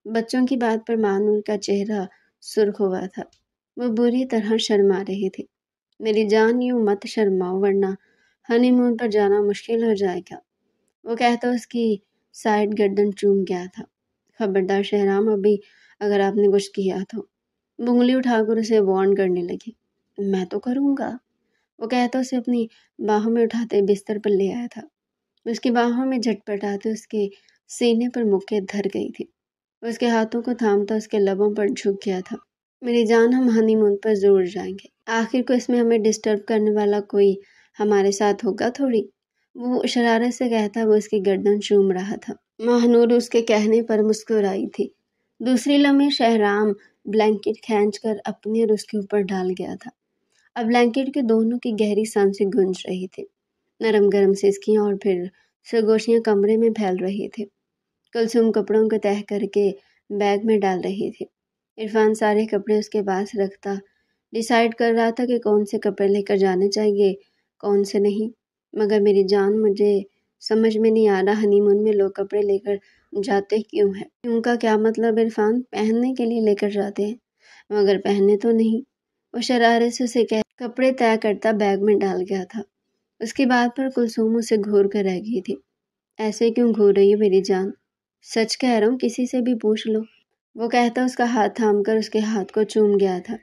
بچوں کی بات پر مانور کا چہرہ سرخ ہوا تھا۔ وہ بری طرح شرما رہی تھی۔ میری جان یوں مت شرماؤ ورنہ ہنی مون پر جانا مشکل ہو جائے گا۔ وہ کہتا اس کی سائڈ گردن چوم گیا تھا۔ خبردار شہرام، ابھی اگر آپ نے کچھ کیا تو۔ وہ انگلی اٹھا کر اسے وارن کرنے لگی۔ میں تو کروں گا، وہ کہتا اسے اپنی باہوں میں اٹھاتے بستر پر لے آیا تھا۔ اس کی باہوں میں جھٹپٹاتے اس کے سینے پر مکے دھر گئی تھی۔ اس کے ہاتھوں کو تھامتا اس کے لبوں پر جھک گیا تھا۔ میری جان، ہم ہنی مون پر ضرور جائیں گے، آخر کو اس میں ہمیں ڈسٹرب کرنے والا کوئی ہمارے ساتھ ہوگا تھوڑی، وہ شرارت سے کہتا وہ اس کی گردن چوم رہا تھا۔ ماہنور اس کے کہنے پر مسکرائی تھی۔ دوسری لمحے شہرام بلینکٹ کھینچ کر اپنے اور اس کے اوپر ڈال گیا تھا۔ اب بلینکٹ کے دونوں کی گہری سانسیں گونج رہی تھی۔ نرم گرم سسکیاں اور پھر سرگوشیاں کمرے میں پھیل رہی تھی۔ کلثوم کپڑوں کو تہہ کر کے بیگ میں ڈال رہی تھی۔ عرفان سارے کپڑے اس کے پاس رکھتا ڈیسائیڈ کر رہا تھا کہ کون سے کپڑے لے کر جانے چاہیے کون سے نہیں۔ مگر میری جان، مجھے سمجھ میں نہیں آ رہا ہنی مون میں لوگ کپڑے لے کر جاتے کیوں ہیں؟ کیوں کا کیا مطلب عرفان؟ پہننے کے لیے لے کر جاتے ہیں، مگر پہننے تو نہیں۔ وہ شرارت سے اسے کپڑے طے کرتا بیگ میں ڈال گیا تھا۔ اس کی بات پر کلثوم اسے گھور کر رہ گئی تھی۔ ایسے کیوں گھور رہی ہے میری جان؟ سچ کہہ رہا ہوں، کسی سے بھی پوچھ لو، وہ کہتا اس کا ہاتھ تھام کر اس کے ہاتھ کو چوم گیا تھا۔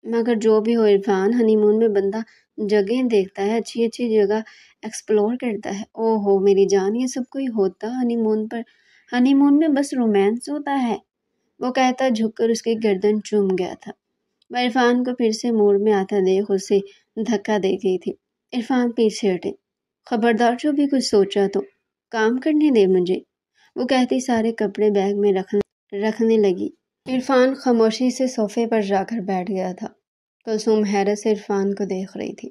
مگر جو بھی ہو عرفان، ہنی مون میں بندہ جگہیں دیکھتا ہے، اچھی اچھی جگہ ایکسپلور کرتا ہے۔ او ہو میری جان، یہ سب کوئی ہوتا ہنی مون پر؟ ہنی مون میں بس رومانس ہوتا ہے، وہ کہتا جھک کر اس کی گردن چوم گیا تھا۔ وہ عرفان کو پھر سے موڑ میں آتا دیکھ اسے دھکا دے گئی تھی۔ عرفان پیچھے ہٹے۔ خبردار جو بھی کچھ سوچا تو کام کرنے دے مجھے، وہ کہتی سارے کپڑے بیگ میں رکھنے لگی۔ عرفان خاموشی سے صوفے پر جا کر بیٹھ گیا تھا۔ کلثوم حیرت سے عرفان کو دیکھ رہی تھی۔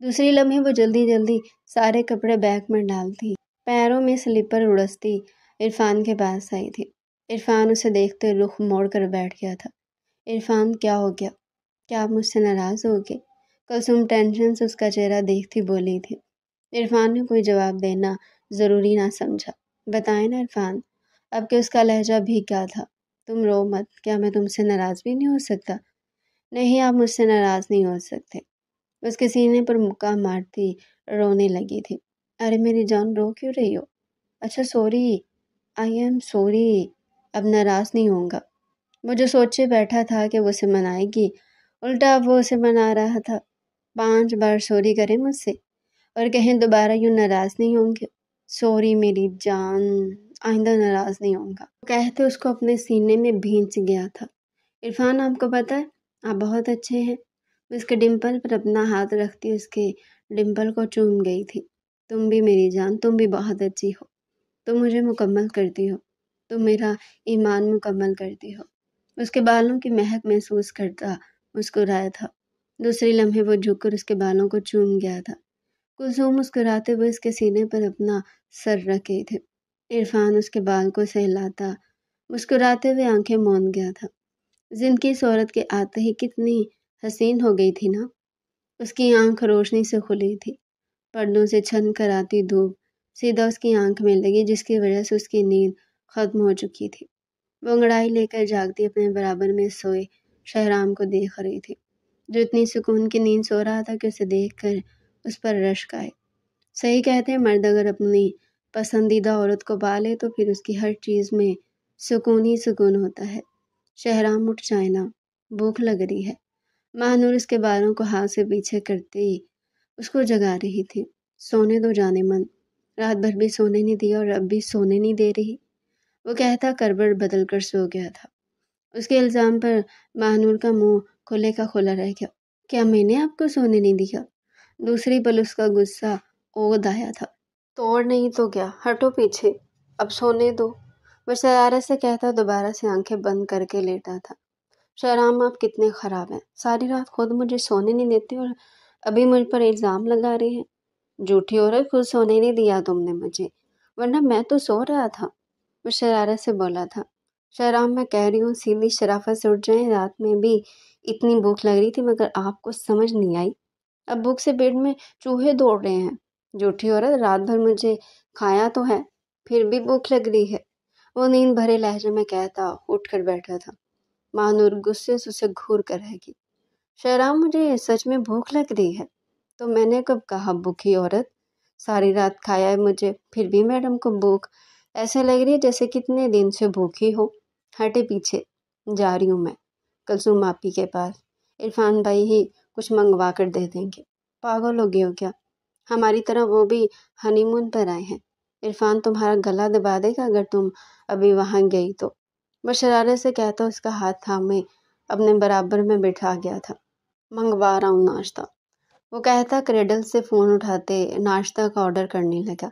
دوسری لمحے وہ جلدی جلدی سارے کپڑے بیگ میں ڈالتی، پیروں میں سلیپر اڑستی عرفان کے پاس آئی تھی۔ عرفان اسے دیکھتے رخ موڑ کر بیٹھ گیا تھا۔ عرفان، کیا ہو گیا؟ کیا آپ مجھ سے ناراض ہو گئے؟ کلثوم ٹینشن سے اس کا چہرہ دیکھتی بولی تھی۔ عرفان نے کوئی جواب دینا ضروری نہ سمجھا۔ بتائیں نا عرفان، اب کہ اس کا لہجہ بھی کیا تھا۔ تم رو مت، کیا میں تم سے ناراض بھی نہیں ہو سکتا؟ نہیں، آپ مجھ سے ناراض نہیں ہو سکتے۔ اس کے سینے پر مکہ مارتی رونے لگی تھی۔ ارے میری جان، رو کیوں رہی ہو؟ اچھا سوری، آئی ایم سوری، اب ناراض نہیں ہوں گا۔ وہ جو سوچے بیٹھا تھا کہ وہ اسے منائے گی، الٹا اب وہ اسے منا رہا تھا۔ 5 بار سوری کرے مجھ سے اور کہیں دوبارہ یوں ناراض نہیں ہوں گے۔ سوری میری جان، آئندہ ناراض نہیں ہوں گا، کہتے اس کو اپنے سینے میں بھینچ گیا تھا۔ عرفان، آپ کو پتہ ہے آپ بہت اچھے ہیں، اس کے ڈمپل پر اپنا ہاتھ رکھتی اس کے ڈمپل کو چوم گئی تھی۔ تم بھی میری جان، تم بھی بہت اچھی ہو، تم مجھے مکمل کرتی ہو، تم میرا ایمان مکمل کرتی ہو۔ اس کے بالوں کی مہک محسوس کرتا مسکرایا تھا۔ دوسری لمحے وہ جھک کر اس کے بالوں کو چوم گیا تھا۔ کلثوم مسکراتے ہوئے اس کے سینے پر اپنا سر رکھے تھے۔ عرفان اس کے بال کو سہلاتا مسکراتے ہوئے آنکھیں موند گیا تھا۔ زندگی اس عورت کے آتے ہی کتنی حسین ہو گئی تھی نا۔ اس کی آنکھ روشنی سے کھلی تھی۔ پردوں سے چھن کر آتی دھوپ سیدھا اس کی آنکھ میں لگی، جس کی وجہ سے اس کی نیند ختم ہو چکی تھی۔ وہ انگڑائی لے کر جاگتی اپنے برابر میں سوئے شہرام کو دیکھ رہی تھی، جو اتنی سکون کی نیند سو رہا تھا کہ اسے دیکھ کر اس پر رشک آئے۔ صحیح کہتے ہیں، مرد اگر اپنی پسندیدہ عورت کو پالے تو پھر اس کی ہر چیز میں سکون ہی سکون ہوتا ہے۔ شہرام اٹھ جائے نا، بھوک لگ رہی ہے۔ ماہنور اس کے بالوں کو ہاتھ سے پیچھے کرتے ہی اس کو جگا رہی تھی۔ سونے دو جانے من، رات بھر بھی سونے نہیں دیا اور اب بھی سونے نہیں دے رہی، وہ کہتا کروٹ بدل کر سو گیا تھا۔ اس کے الزام پر ماہنور کا منہ کھلے کا کھلا رہ گیا۔ کیا میں نے آپ کو سونے نہیں دیا؟ دوسری پل اس کا غصہ اوغد آیا تھا۔ توڑ نہیں تو کیا، ہٹو پیچھے، اب سونے دو، وہ شرارت سے کہتا دوبارہ سے آنکھیں بند کر کے لیٹا تھا۔ شہرام آپ کتنے خراب ہیں، ساری رات خود مجھے سونے نہیں دیتے اور ابھی مجھ پر الزام لگا رہے ہیں۔ جھوٹی عورت، خود سونے نہیں دیا تم نے مجھے، ورنہ میں تو سو رہا تھا، وہ شرارت سے بولا تھا۔ شہرام میں کہہ رہی ہوں سیدھی شرافت سے اٹھ جائیں، رات میں بھی اتنی بھوک لگ رہی تھی مگر آپ کو سمجھ نہیں آئی، اب بھوک سے پیٹ میں چوہے دوڑ رہے ہیں۔ جھوٹی عورت، رات بھر مجھے کھایا تو ہے، پھر بھی بھوک لگ رہی ہے، وہ نیند بھرے لہجے میں کہتا اٹھ کر بیٹھا تھا۔ ماہنور غصے سے اسے گھور کر رہ گئی۔ شہرام، مجھے سچ میں بھوک لگ رہی ہے۔ تو میں نے کب کہا بھوکی عورت، ساری رات کھایا ہے مجھے، پھر بھی میڈم کو بھوک ایسے لگ رہی ہے جیسے کتنے دن سے بھوکی ہو۔ ہٹے پیچھے، جا رہی ہوں میں کلثوم آپی کے پاس، عرفان بھائی ہی کچھ منگوا کر دے دیں گے۔ پاگل ہو گئے ہو کیا؟ ہماری طرح وہ بھی ہنی مون پر آئے ہیں، عرفان تمہارا گلا دبا دے گا اگر تم ابھی وہاں گئی تو، وہ شرارت سے کہتا اس کا ہاتھ تھامے اپنے برابر میں بٹھا گیا تھا۔ منگوا رہا ہوں ناشتہ، وہ کہتا کریڈل سے فون اٹھاتے ناشتہ کا آرڈر کرنے لگا۔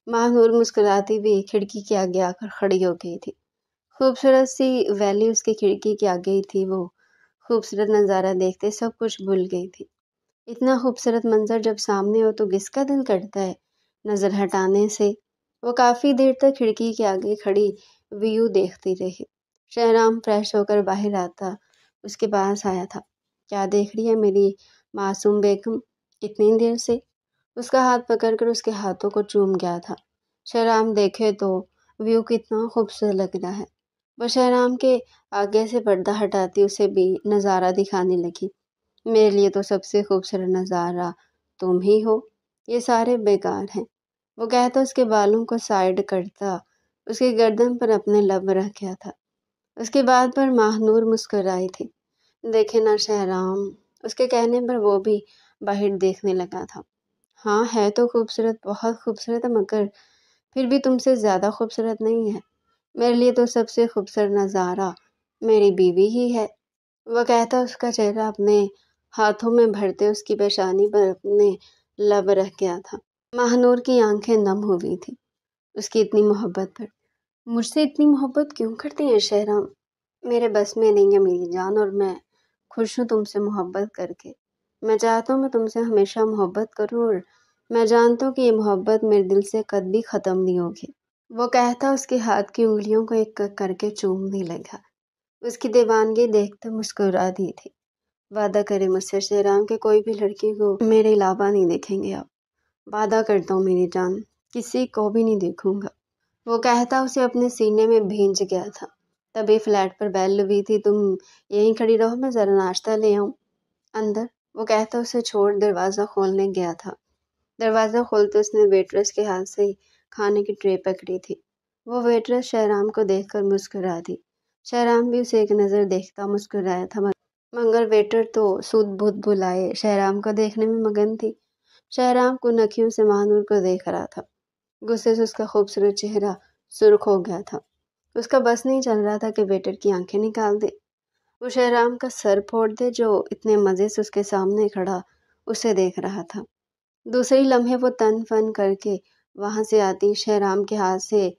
ماہنور مسکراتی ہوئی کھڑکی کے آگے آ کر کھڑی ہو گئی تھی۔ خوبصورت سی ویلی اس کی کھڑکی کے آگے ہی تھی، وہ خوبصورت نظارہ دیکھتے سب کچھ بھول گئی تھی۔ اتنا خوبصورت منظر جب سامنے ہو تو کس کا دل کرتا ہے نظر ہٹانے سے؟ وہ کافی دیر تک کھڑکی کے آگے کھڑی ویو دیکھتی رہی۔ شہرام فریش ہو کر باہر آتا اس کے پاس آیا تھا۔ کیا دیکھ رہی ہے میری معصوم بیگم اتنی دیر سے؟ اس کا ہاتھ پکڑ کر اس کے ہاتھوں کو چوم گیا تھا۔ شہرام دیکھے تو ویو کتنا خوبصورت لگ رہا ہے، وہ شہرام کے آگے سے پردہ ہٹاتی اسے بھی نظارہ دکھانے لگی۔ میرے لیے تو سب سے خوبصورت نظارہ تم ہی ہو، یہ سارے بیکار ہیں، وہ کہتا اس کے بالوں کو سائیڈ کرتا اس کی گردن پر اپنے لب رکھ گیا تھا۔ اس کی بات پر ماہنور مسکرائی تھی۔ دیکھے نا شہرام، اس کے کہنے پر وہ بھی باہر دیکھنے لگا تھا۔ ہاں ہے تو خوبصورت، بہت خوبصورت ہے، مگر پھر بھی تم سے زیادہ خوبصورت نہیں ہے۔ میرے لیے تو سب سے خوبصورت نظارہ میری بیوی ہی ہے، وہ کہتا اس کا چہرہ اپنے ہاتھوں میں بھرتے اس کی پیشانی پر اپنے لب رکھ گیا تھا۔ ماہنور کی آنکھیں نم ہوئی تھی اس کی اتنی محبت پر۔ مجھ سے اتنی محبت کیوں کرتے ہیں شہرام؟ میرے بس میں نہیں ہے میری جان، اور میں خوش ہوں تم سے محبت کر کے۔ میں چاہتا ہوں میں تم سے ہمیشہ محبت کروں، اور میں جانتا ہوں کہ یہ محبت میرے دل سے کبھی ختم نہیں ہوگی، وہ کہتا اس کے ہاتھ کی انگلیوں کو ایک ایک کر کے چومنے لگا۔ اس کی دیوانگی دیکھتے مسکرا دی تھی۔ وعدہ کرے مجھ سے شہرام کہ کوئی بھی لڑکی کو میرے علاوہ نہیں دیکھیں گے آپ، وعدہ کرتا ہوں میری جان، کسی کو بھی نہیں دیکھوں گا، وہ کہتا اسے اپنے سینے میں بھینج گیا تھا۔ تبھی فلیٹ پر بیل ہوئی تھی۔ تم یہیں کھڑی رہو، میں ذرا ناشتہ لے آؤں اندر، وہ کہتا اسے چھوڑ دروازہ کھولنے گیا تھا۔ دروازہ کھولتے اس نے ویٹرس کے ہاتھ سے کھانے کی ٹرے پکڑی تھی۔ وہ ویٹرس شہرام کو دیکھ کر مسکرا دی۔ شہرام بھی اسے ایک نظر دیکھتا مسکرایا تھا، مگر ویٹر تو سود بھود بلائے شہرام کو دیکھنے میں مگن تھی۔ شہرام کن اکھیوں سے ماہنور کو دیکھ رہا تھا۔ غصے سے اس کا خوبصورت چہرہ سرخ ہو گیا تھا۔ اس کا بس نہیں چل رہا تھا کہ ویٹر کی آنکھیں نکال دے، وہ شہرام کا سر پھوڑ دے جو اتنے مزے سے اس کے سامنے کھڑا اسے دیکھ رہا تھا۔ دوسری لمحے وہ تن فن کر کے وہاں سے آتی، شہرام کے ہاتھ سے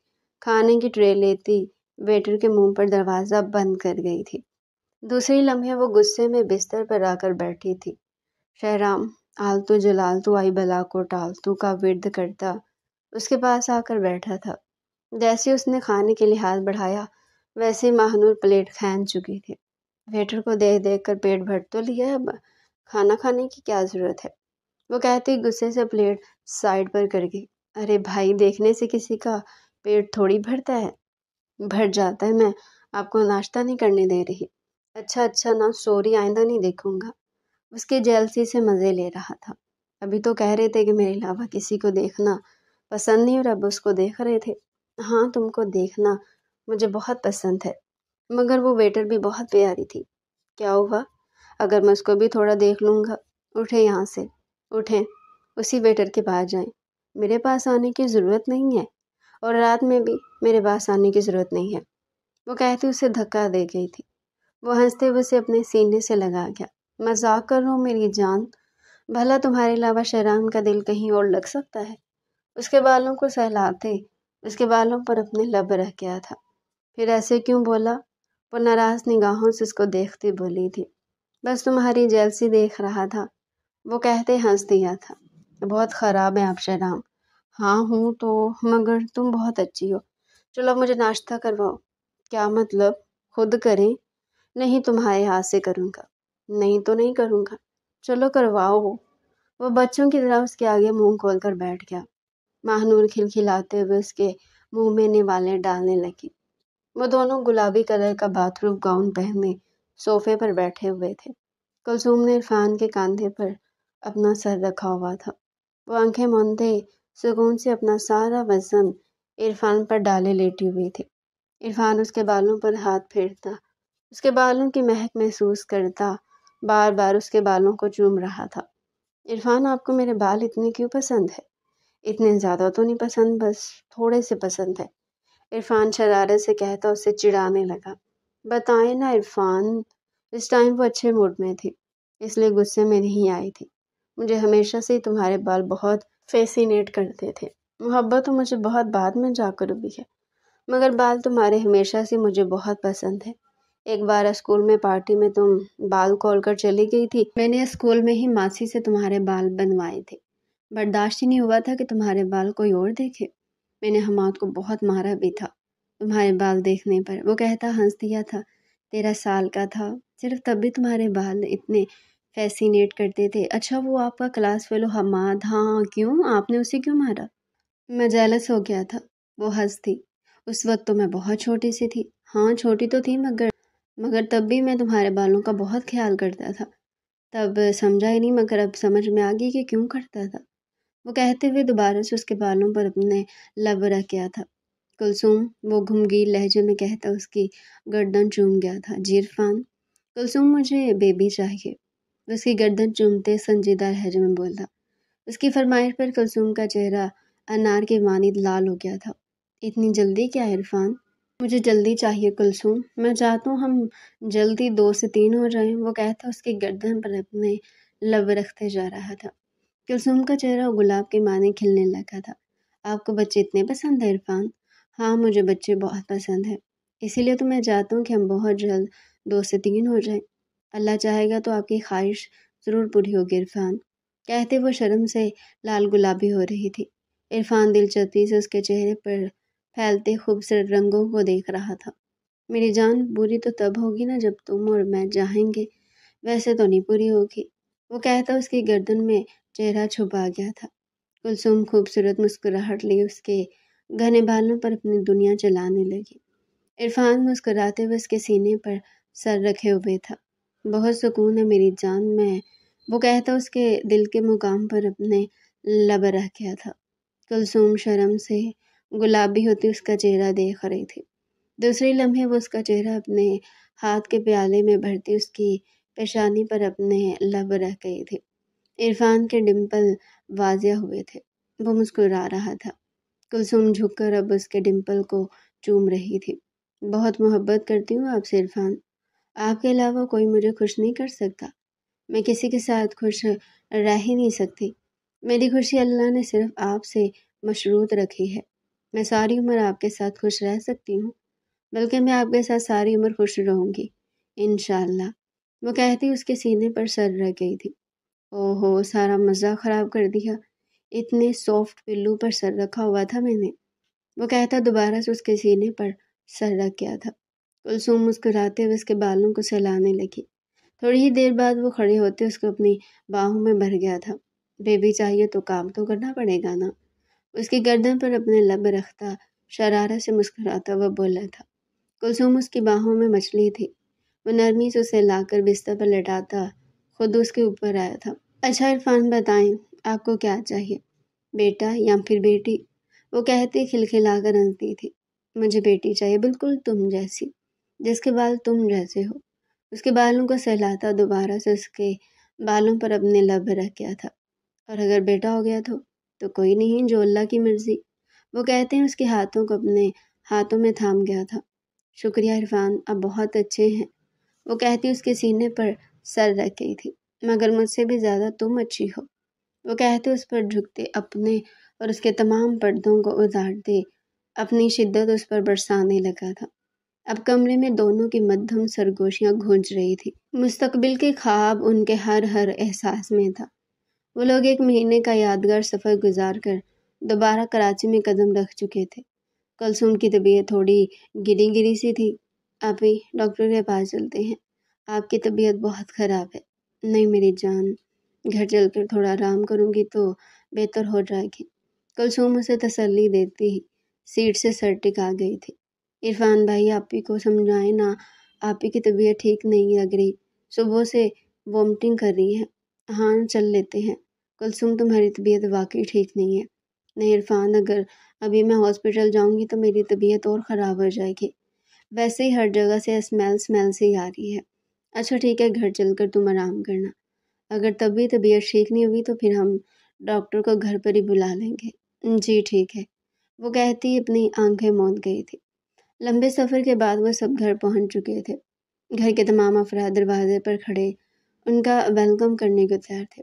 کھانے کی ٹرے لیتی ویٹر کے منہ پر دروازہ بند کر گئی تھی۔ دوسری لمحے وہ غصے میں بستر پر آ کر بیٹھی تھی۔ شہرام آلتو جلالتو آئی بلا کو ٹالتو کا ورد کرتا اس کے پاس آ کر بیٹھا تھا۔ جیسے اس نے کھانے کے لیے ہاتھ بڑھایا ویسے ماہنور پلیٹ کھین چکی تھی۔ ویٹر کو دیکھ دیکھ کر پیٹ بھر تو لیا، اب کھانا کھانے کی کیا ضرورت ہے، وہ کہتی غصے سے پلیٹ سائڈ پر کر گئی۔ ارے بھائی، دیکھنے سے کسی کا پیٹ تھوڑی بھرتا ہے، بھر جاتا ہے۔ میں آپ کو ناشتہ نہیں کرنے دے رہی۔ اچھا نا، سوری، آئندہ نہیں دیکھوں گا۔ اس کے جیلسی سے مزے لے رہا تھا۔ ابھی تو کہہ رہے تھے کہ میرے علاوہ کسی کو دیکھنا پسند نہیں، اور اب اس کو دیکھ رہے تھے۔ ہاں، تم کو دیکھنا مجھے بہت پسند ہے، مگر وہ ویٹر بھی بہت پیاری تھی۔ کیا ہوا اگر میں اس کو بھی تھوڑا دیکھ لوں گا؟ اٹھے یہاں سے، اٹھیں، اسی ویٹر کے پاس جائیں۔ میرے پاس آنے کی ضرورت نہیں ہے، اور رات میں بھی میرے پاس آنے کی ضرورت نہیں ہے، وہ کہتی اسے دھکا دے گئی تھی۔ وہ ہنستے ہوئے اسے اپنے سینے سے لگا گیا۔ مذاق کر رہا ہوں میری جان، بھلا تمہارے علاوہ شہرام کا دل کہیں اور لگ سکتا ہے؟ اس کے بالوں کو سہلاتے اس کے بالوں پر اپنے لب رہ گیا تھا۔ پھر ایسے کیوں بولا؟ وہ ناراض نگاہوں سے اس کو دیکھتی بولی تھی۔ بس تمہاری جیلسی دیکھ رہا تھا، وہ کہتے ہنس دیا تھا۔ بہت خراب ہیں آپ شہرام۔ ہاں ہوں تو، مگر تم بہت اچھی ہو۔ چلو مجھے ناشتہ کرواؤ۔ کیا مطلب؟ خود کریں؟ نہیں، تمہارے ہاتھ سے کروں گا۔ نہیں تو نہیں کروں گا، چلو کرواؤ۔ وہ بچوں کی طرح اس کے آگے منہ کھول کر بیٹھ گیا۔ ماہنور کھلکھلاتے ہوئے اس کے منہ میں نوالے ڈالنے لگی۔ وہ دونوں گلابی کلر کا باتھ روم گاؤن پہنے صوفے پر بیٹھے ہوئے تھے۔ کلثوم نے عرفان کے کاندھے پر اپنا سر رکھا ہوا تھا۔ وہ آنکھیں موندے سکون سے اپنا سارا وزن عرفان پر ڈالے لیٹی ہوئی تھی۔ عرفان اس کے بالوں پر ہاتھ پھیرتا، اس کے بالوں کی مہک محسوس کرتا، بار بار اس کے بالوں کو چوم رہا تھا۔ عرفان، آپ کو میرے بال اتنے کیوں پسند ہے؟ اتنے زیادہ تو نہیں پسند، بس تھوڑے سے پسند ہے، عرفان شرارت سے کہتا اسے چڑھانے لگا۔ بتائیں نا عرفان۔ اس ٹائم وہ اچھے موڈ میں تھی، اس لیے غصے میں نہیں آئی تھی۔ مجھے ہمیشہ سے تمہارے بال بہت فیسینیٹ کرتے تھے۔ محبت تو مجھے بہت بعد میں جا کر ہوئی ہے، مگر بال تمہارے ہمیشہ سے مجھے بہت پسند ہے۔ ایک بار اسکول میں پارٹی میں تم بال کھول کر چلی گئی تھی، میں نے اسکول میں ہی ماسی سے تمہارے بال بنوائے تھے۔ برداشت ہی نہیں ہوا تھا کہ تمہارے بال کوئی اور دیکھے۔ میں نے حماد کو بہت مارا بھی تھا تمہارے بال دیکھنے پر، وہ کہتا ہنس دیا تھا۔ 13 سال کا تھا، صرف تب بھی تمہارے بال اتنے فیسینیٹ کرتے تھے۔ اچھا، وہ آپ کا کلاس فیلو حماد، ہاں کیوں؟ آپ نے اسے کیوں مارا؟ میں جیلس ہو گیا تھا، وہ ہنس دی۔ اس وقت تو میں بہت چھوٹی سی تھی۔ ہاں چھوٹی تو تھی، مگر تب بھی میں تمہارے بالوں کا بہت خیال کرتا تھا۔ تب سمجھا ہی نہیں، مگر اب سمجھ میں آ گئی کہ کیوں کرتا تھا، وہ کہتے ہوئے دوبارہ سے اس کے بالوں پر اپنے لب رکھ گیا تھا۔ کلثوم، وہ گھمگیر لہجے میں کہتا اس کی گردن چوم گیا تھا۔ جی عرفان؟ کلثوم، مجھے بیبی چاہیے، اس کی گردن چومتے سنجیدہ لہجے میں بولا۔ اس کی فرمائش پر کلثوم کا چہرہ انار کے مانند لال ہو گیا تھا۔ اتنی جلدی کیا عرفان؟ مجھے جلدی چاہیے کلثوم، میں چاہتا ہوں ہم جلدی 2 سے 3 ہو جائیں، وہ کہتا اس کی گردن پر اپنے لب رکھتے جا رہا تھا۔ کلثوم کا چہرہ گلاب کے معنی کھلنے لگا تھا۔ آپ کو بچے اتنے پسند ہیں عرفان؟ ہاں، مجھے بچے بہت پسند ہیں، اسی لیے تو میں چاہتا ہوں کہ ہم بہت جلد 2 سے 3 ہو جائیں۔ اللہ چاہے گا تو آپ کی خواہش ضرور پوری ہوگی عرفان، کہتے وہ شرم سے لال گلابی ہو رہی تھی۔ عرفان دلچسپی سے اس کے چہرے پر پھیلتے خوبصورت رنگوں کو دیکھ رہا تھا۔ میری جان، پوری تو تب ہوگی نا جب تم اور میں چاہیں گے، ویسے تو نہیں پوری ہوگی، وہ کہتا اس کی گردن میں چہرہ چھپا گیا تھا۔ کلثوم خوبصورت مسکراہٹ لی اس کے گھنے بالوں پر اپنی دنیا چلانے لگی۔ عرفان مسکراتے ہوئے اس کے سینے پر سر رکھے ہوئے تھا۔ بہت سکون ہے میری جان، میں، وہ کہتا اس کے دل کے مقام پر اپنے لب رکھ گیا تھا۔ کلثوم شرم سے گلابی ہوتی اس کا چہرہ دیکھ رہی تھی۔ دوسری لمحے وہ اس کا چہرہ اپنے ہاتھ کے پیالے میں بھرتی اس کی پیشانی پر اپنے لب رکھ گئی تھی۔ عرفان کے ڈمپل واضح ہوئے تھے، وہ مسکرا رہا تھا۔ کلثوم جھک کر اب اس کے ڈمپل کو چوم رہی تھی۔ بہت محبت کرتی ہوں آپ سے عرفان، آپ کے علاوہ کوئی مجھے خوش نہیں کر سکتا، میں کسی کے ساتھ خوش رہ ہی نہیں سکتی۔ میری خوشی اللہ نے صرف آپ سے مشروط رکھی ہے، میں ساری عمر آپ کے ساتھ خوش رہ سکتی ہوں، بلکہ میں آپ کے ساتھ ساری عمر خوش رہوں گی انشاءاللہ، وہ کہتی اس کے سینے پر سر رکھ گئی تھی۔ اوہو، سارا مزہ خراب کر دیا۔ اتنے سافٹ پلو پر سر رکھا ہوا تھا میں نے، وہ کہتا دوبارہ سے اس کے سینے پر سر رکھ گیا تھا۔ کلثوم مسکراتے ہوئے اس کے بالوں کو سہلانے لگی۔ تھوڑی ہی دیر بعد وہ کھڑے ہوتے اس کو اپنی باہوں میں بھر گیا تھا۔ بیبی چاہیے تو کام تو کرنا پڑے گا نا، اس کی گردن پر اپنے لب رکھتا شرارت سے مسکراتا وہ بولا تھا۔ کلثوم اس کی باہوں میں مچھلی تھی، وہ نرمی سے اسے لا کر بستر پر لٹاتا خود اس کے اوپر آیا تھا۔ اچھا عرفان، بتائیں آپ کو کیا چاہیے، بیٹا یا پھر بیٹی؟ وہ کہتی کھلکھلا کر ہنستی تھی۔ مجھے بیٹی چاہیے، بالکل تم جیسی، جس کے بال تم جیسے ہو۔ اس کے بالوں کو سہلاتا دوبارہ سے اس کے بالوں پر اپنے لب رکھ گیا تھا۔ اور اگر بیٹا ہو گیا تو کوئی نہیں، جو اللہ کی مرضی، وہ کہتے ہیں اس کے ہاتھوں کو اپنے ہاتھوں میں تھام گیا تھا۔ شکریہ عرفان، آپ بہت اچھے ہیں، وہ کہتی اس کے سینے پر سر رکھ گئی تھی۔ مگر مجھ سے بھی زیادہ تم اچھی ہو، وہ کہتے اس پر جھکتے اپنے اور اس کے تمام پردوں کو اتارتے اپنی شدت اس پر برسانے لگا تھا۔ اب کمرے میں دونوں کی مدھم سرگوشیاں گونج رہی تھی۔ مستقبل کے خواب ان کے ہر احساس میں تھا۔ وہ لوگ 1 مہینے کا یادگار سفر گزار کر دوبارہ کراچی میں قدم رکھ چکے تھے۔ کلثوم کی طبیعت تھوڑی گری سی تھی۔ آپ ہی ڈاکٹر کے پاس چلتے ہیں، آپ کی طبیعت بہت خراب ہے۔ نہیں میری جان، گھر چل کر تھوڑا آرام کروں گی تو بہتر ہو جائے گی، کلثوم اسے تسلی دیتی ہی سیٹ سے سر ٹکا گئی تھی۔ عرفان بھائی، آپ ہی کو سمجھائیں نا، آپ ہی کی طبیعت ٹھیک نہیں لگ رہی، صبح سے وامٹنگ کر رہی ہے۔ ہاں چل لیتے ہیں، کلثوم تمہاری طبیعت واقعی ٹھیک نہیں ہے۔ نہیں عرفان، اگر ابھی میں ہاسپٹل جاؤں گی تو میری طبیعت اور خراب ہو جائے گی، ویسے ہی ہر جگہ سے اسمیل سے ہی آ رہی ہے۔ اچھا ٹھیک ہے، گھر چل کر تم آرام کرنا، اگر تب بھی طبیعت ٹھیک نہیں ہوئی تو پھر ہم ڈاکٹر کو گھر پر ہی بلا لیں گے۔ جی ٹھیک ہے، وہ کہتی اپنی آنکھیں موند گئی تھی۔ لمبے سفر کے بعد وہ سب گھر پہنچ چکے تھے۔ گھر کے تمام افراد دروازے پر کھڑے ان کا ویلکم کرنے کو تیار تھے۔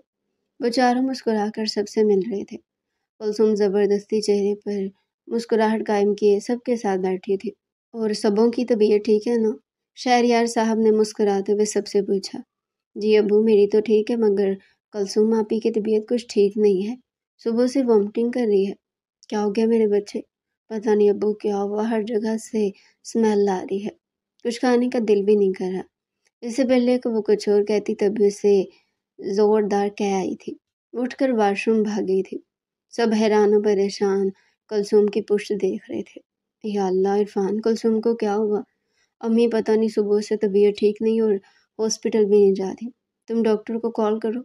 وہ چاروں مسکرا کر سب سے مل رہے تھے۔ کلثوم زبردستی چہرے پر مسکراہٹ قائم کیے سب کے ساتھ بیٹھی تھی۔ اور سبوں کی طبیعت ٹھیک ہے نا؟ شہریار صاحب نے مسکراتے ہوئے سب سے پوچھا۔ جی ابو، میری تو ٹھیک ہے، مگر کلثوم آپی کی طبیعت کچھ ٹھیک نہیں ہے، صبح سے وامٹنگ کر رہی ہے۔ کیا ہو گیا میرے بچے؟ پتہ نہیں ابو کیا ہوا، ہر جگہ سے اسمیل آ رہی ہے، کچھ کھانے کا دل بھی نہیں کر رہا۔ اس سے پہلے کہ وہ کچھ اور کہتی تبھی اسے زوردار کہہ آئی تھی، اٹھ کر واش روم بھاگ گئی تھی۔ سب حیران و پریشان کلثوم کی پشت دیکھ رہے تھے۔ یا اللہ عرفان، کلثوم کو کیا ہوا؟ امی پتہ نہیں صبح سے طبیعت ٹھیک نہیں اور ہاسپٹل بھی نہیں جا رہی، تم ڈاکٹر کو کال کرو۔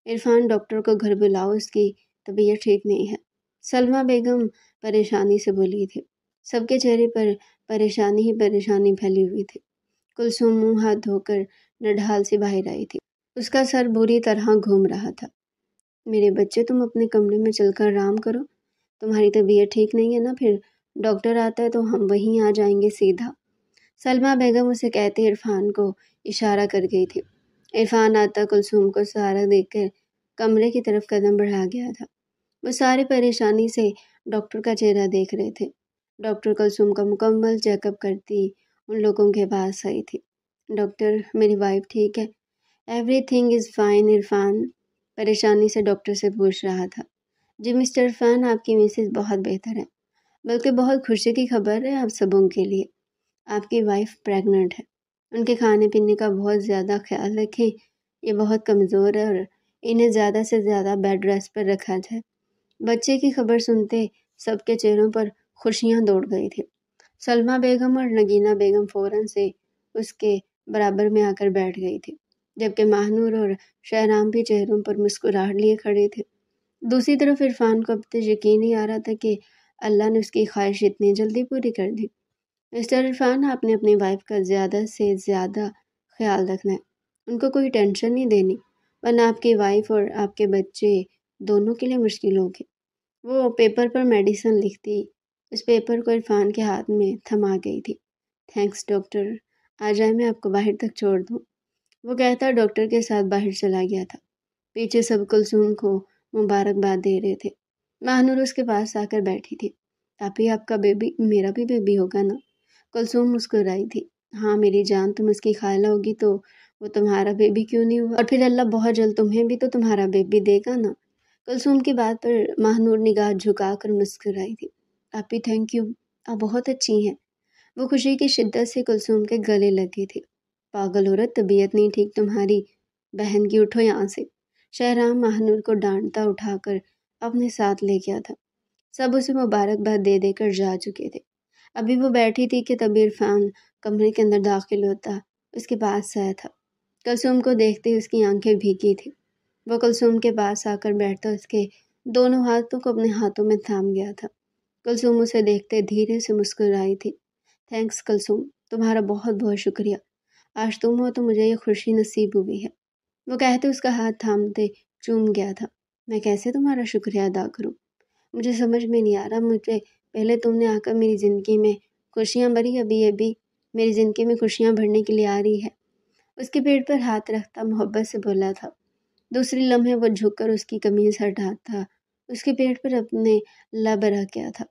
عرفان ڈاکٹر کو گھر بلاؤ، اس کی طبیعت ٹھیک نہیں ہے، سلمیٰ بیگم پریشانی سے بولی تھی۔ سب کے چہرے پر پریشانی ہی پریشانی پھیلی ہوئی تھی۔ کلثوم منہ ہاتھ دھو کر نڈھال سی باہر آئی تھی، اس کا سر بری طرح گھوم رہا تھا۔ میرے بچے تم اپنے کمرے میں چل کر آرام کرو، تمہاری طبیعت ٹھیک نہیں ہے نا، پھر ڈاکٹر آتا ہے تو ہم وہیں آ جائیں گے سیدھا، سلمیٰ بیگم اسے کہتے عرفان کو اشارہ کر گئی تھی۔ عرفان آتا کلثوم کو سہارا دے کر کمرے کی طرف قدم بڑھا گیا تھا۔ وہ سارے پریشانی سے ڈاکٹر کا چہرہ دیکھ رہے تھے۔ ڈاکٹر کلثوم کا مکمل چیک اپ کرتی ان لوگوں کے پاس آئی تھی۔ ڈاکٹر، میری وائف ٹھیک ہے؟ Everything is fine Irfan, پریشانی سے ڈاکٹر سے پوچھ رہا تھا۔ جی مسٹر عرفان، آپ کی مسز بہت بہتر ہے، بلکہ بہت خوشی کی خبر ہے آپ سبوں کے لیے، آپ کی وائف پریگننٹ ہے۔ ان کے کھانے پینے کا بہت زیادہ خیال رکھیں، یہ بہت کمزور ہے اور انہیں زیادہ سے زیادہ بیڈ ریسٹ پر رکھا جائے۔ بچے کی خبر سنتے سب کے چہروں پر خوشیاں دوڑ گئی تھیں۔ سلمیٰ بیگم اور نگینہ بیگم فوراً سے اس کے برابر میں آ کر بیٹھ گئی تھی، جبکہ ماہنور اور شہرام بھی چہروں پر مسکراہٹ لیے کھڑے تھے۔ دوسری طرف عرفان کو اب تک یقین نہیں آ رہا تھا کہ اللہ نے اس کی خواہش اتنی جلدی پوری کر دی۔ مسٹر عرفان، آپ نے اپنی وائف کا زیادہ سے زیادہ خیال رکھنا ہے، ان کو کوئی ٹینشن نہیں دینی، ورنہ آپ کی وائف اور آپ کے بچے دونوں کے لیے مشکل ہوگی۔ وہ پیپر پر میڈیسن لکھتی اس پیپر کو عرفان کے ہاتھ میں تھما گئی تھی۔ تھینکس ڈاکٹر، آ جائے میں آپ کو باہر تک چھوڑ دوں، وہ کہتا ڈاکٹر کے ساتھ باہر چلا گیا تھا۔ پیچھے سب کلثوم کو مبارکباد دے رہے تھے۔ ماہنور اس کے پاس آ کر بیٹھی تھی۔ آپ ہی آپ کا بیبی میرا بھی بیبی ہوگا نا؟ کلثوم مسکرائی تھی۔ ہاں میری جان، تم اس کی خالہ ہوگی تو وہ تمہارا بیبی کیوں نہیں ہوا؟ اور پھر اللہ بہت جلد تمہیں بھی تو تمہارا بیبی دے گا نا۔ کلثوم کی بات پر ماہنور نگاہ جھکا کر مسکرائی تھی۔ آپی تھینک یو، آپ بہت اچھی ہیں۔ وہ خوشی کی شدت سے کلثوم کے گلے لگی تھی۔ پاگل عورت، طبیعت نہیں ٹھیک تمہاری بہن کی، اٹھو یہاں سے۔ شہرام ماہنور کو ڈانٹتا اٹھا کر اپنے ساتھ لے گیا تھا۔ سب اسے مبارکباد دے دے کر جا چکے تھے۔ ابھی وہ بیٹھی تھی کہ تبھی عرفان کمرے کے اندر داخل ہوتا، اس کے پاس آیا تھا۔ کلثوم کو دیکھتے ہی اس کی آنکھیں بھیگی تھی۔ وہ کلثوم کے پاس آ کر بیٹھتا اس کے دونوں ہاتھوں کو اپنے ہاتھوں میں تھام گیا تھا۔ کلثوم اسے دیکھتے دھیرے سے مسکرائی تھی۔ تھینکس کلثوم، تمہارا بہت بہت شکریہ، آج تم ہو تو مجھے یہ خوشی نصیب ہوئی ہے۔ وہ کہتے اس کا ہاتھ تھامتے چوم گیا تھا۔ میں کیسے تمہارا شکریہ ادا کروں؟ مجھے سمجھ میں نہیں آ رہا۔ مجھے پہلے تم نے آ کر میری زندگی میں خوشیاں بھری، ابھی میری زندگی میں خوشیاں بھرنے کے لیے آ رہی ہے۔ اس کے پیٹ پر ہاتھ رکھتا محبت سے بولا تھا۔ دوسری لمحے وہ جھک کر اس کی قمیض ہٹاتا اس کے پیٹ پر اپنے لب رکھ گیا تھا۔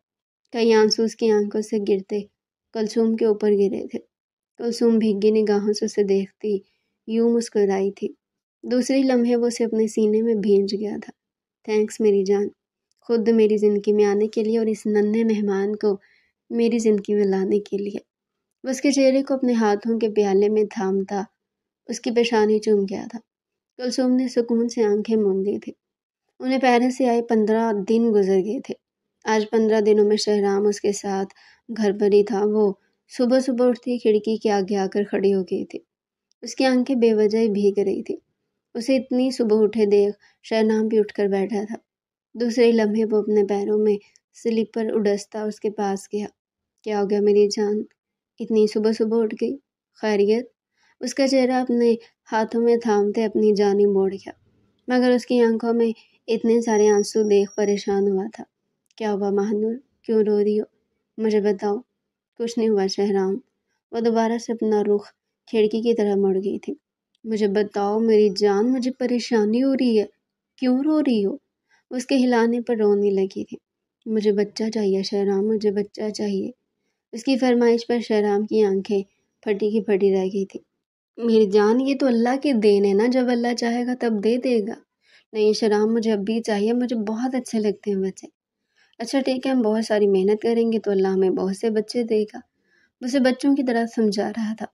کئی آنسو اس کی آنکھوں سے گرتے کلثوم کے اوپر گرے تھے۔ کلثوم بھیگی نگاہوں سے اسے دیکھتی یوں مسکرائی تھی۔ دوسری لمحے وہ اسے اپنے سینے میں بھینچ گیا تھا۔ تھینکس میری جان، خود میری زندگی میں آنے کے لیے اور اس ننھے مہمان کو میری زندگی میں لانے کے لیے۔ وہ اس کے چہرے کو اپنے ہاتھوں کے پیالے میں تھامتا اس کی پیشانی چوم گیا تھا۔ کلثوم نے سکون سے آنکھیں موندی تھی۔ انہیں پیرس سے آئے 15 دن گزر گئے تھے۔ آج 15 دنوں میں شہرام اس کے ساتھ گھر پر ہی تھا۔ وہ صبح صبح اٹھتی کھڑکی کے آگے آ کر کھڑی ہو گئی تھی۔ اس کی آنکھیں بے وجہ ہی بھیگ رہی تھی۔ اسے اتنی صبح اٹھے دیکھ شہرام بھی اٹھ کر بیٹھا تھا۔ دوسرے لمحے وہ اپنے پیروں میں سلیپر اڈستا اس کے پاس گیا۔ کیا ہو گیا میری جان، اتنی صبح صبح اٹھ گئی؟ خیریت؟ اس کا چہرہ اپنے ہاتھوں میں تھامتے اپنی جانب موڑ گیا، مگر اس کی آنکھوں میں اتنے سارے آنسو دیکھ پریشان ہوا تھا۔ کیا ہوا ماہنور، کیوں رو رہی ہو؟ مجھے بتاؤ۔ کچھ نہیں ہوا شہرام۔ وہ دوبارہ سے اپنا رخ کھڑکی کی طرف مڑ گئی تھی۔ مجھے بتاؤ میری جان، مجھے پریشانی ہو رہی ہے، کیوں رو رہی ہو؟ اس کے ہلانے پر رونے لگی تھی۔ مجھے بچہ چاہیے شہرام، مجھے بچہ چاہیے۔ اس کی فرمائش پر شہرام کی آنکھیں پھٹی کی پھٹی رہ گئی تھی۔ میری جان، یہ تو اللہ کی دین ہے نا، جب اللہ چاہے گا تب دے دے گا۔ نہیں شہرام، مجھے اب بھی چاہیے، مجھے بہت اچھے لگتے ہیں بچے۔ اچھا ٹھیک ہے، ہم بہت ساری محنت کریں گے تو اللہ ہمیں بہت سے بچے دے گا۔ اسے بچوں کی طرح سمجھا رہا تھا۔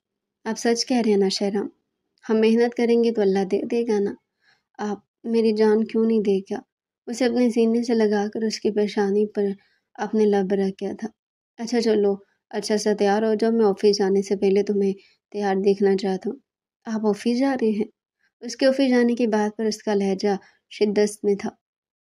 آپ سچ کہہ رہے ہیں نا شہرام، ہم محنت کریں گے تو اللہ دے دے گا نا۔ آپ میری جان کیوں نہیں دے گا؟ اسے اپنے سینے سے لگا کر اس کی پیشانی پر اپنے لب رکھ گیا تھا۔ اچھا چلو، اچھا سا تیار ہو جاؤ، میں آفس جانے سے پہلے تمہیں تیار دیکھنا چاہتا ہوں۔ آپ آفس جا رہے ہیں؟ اس کے آفس جانے کی بات پر اس کا لہجہ شدت میں تھا۔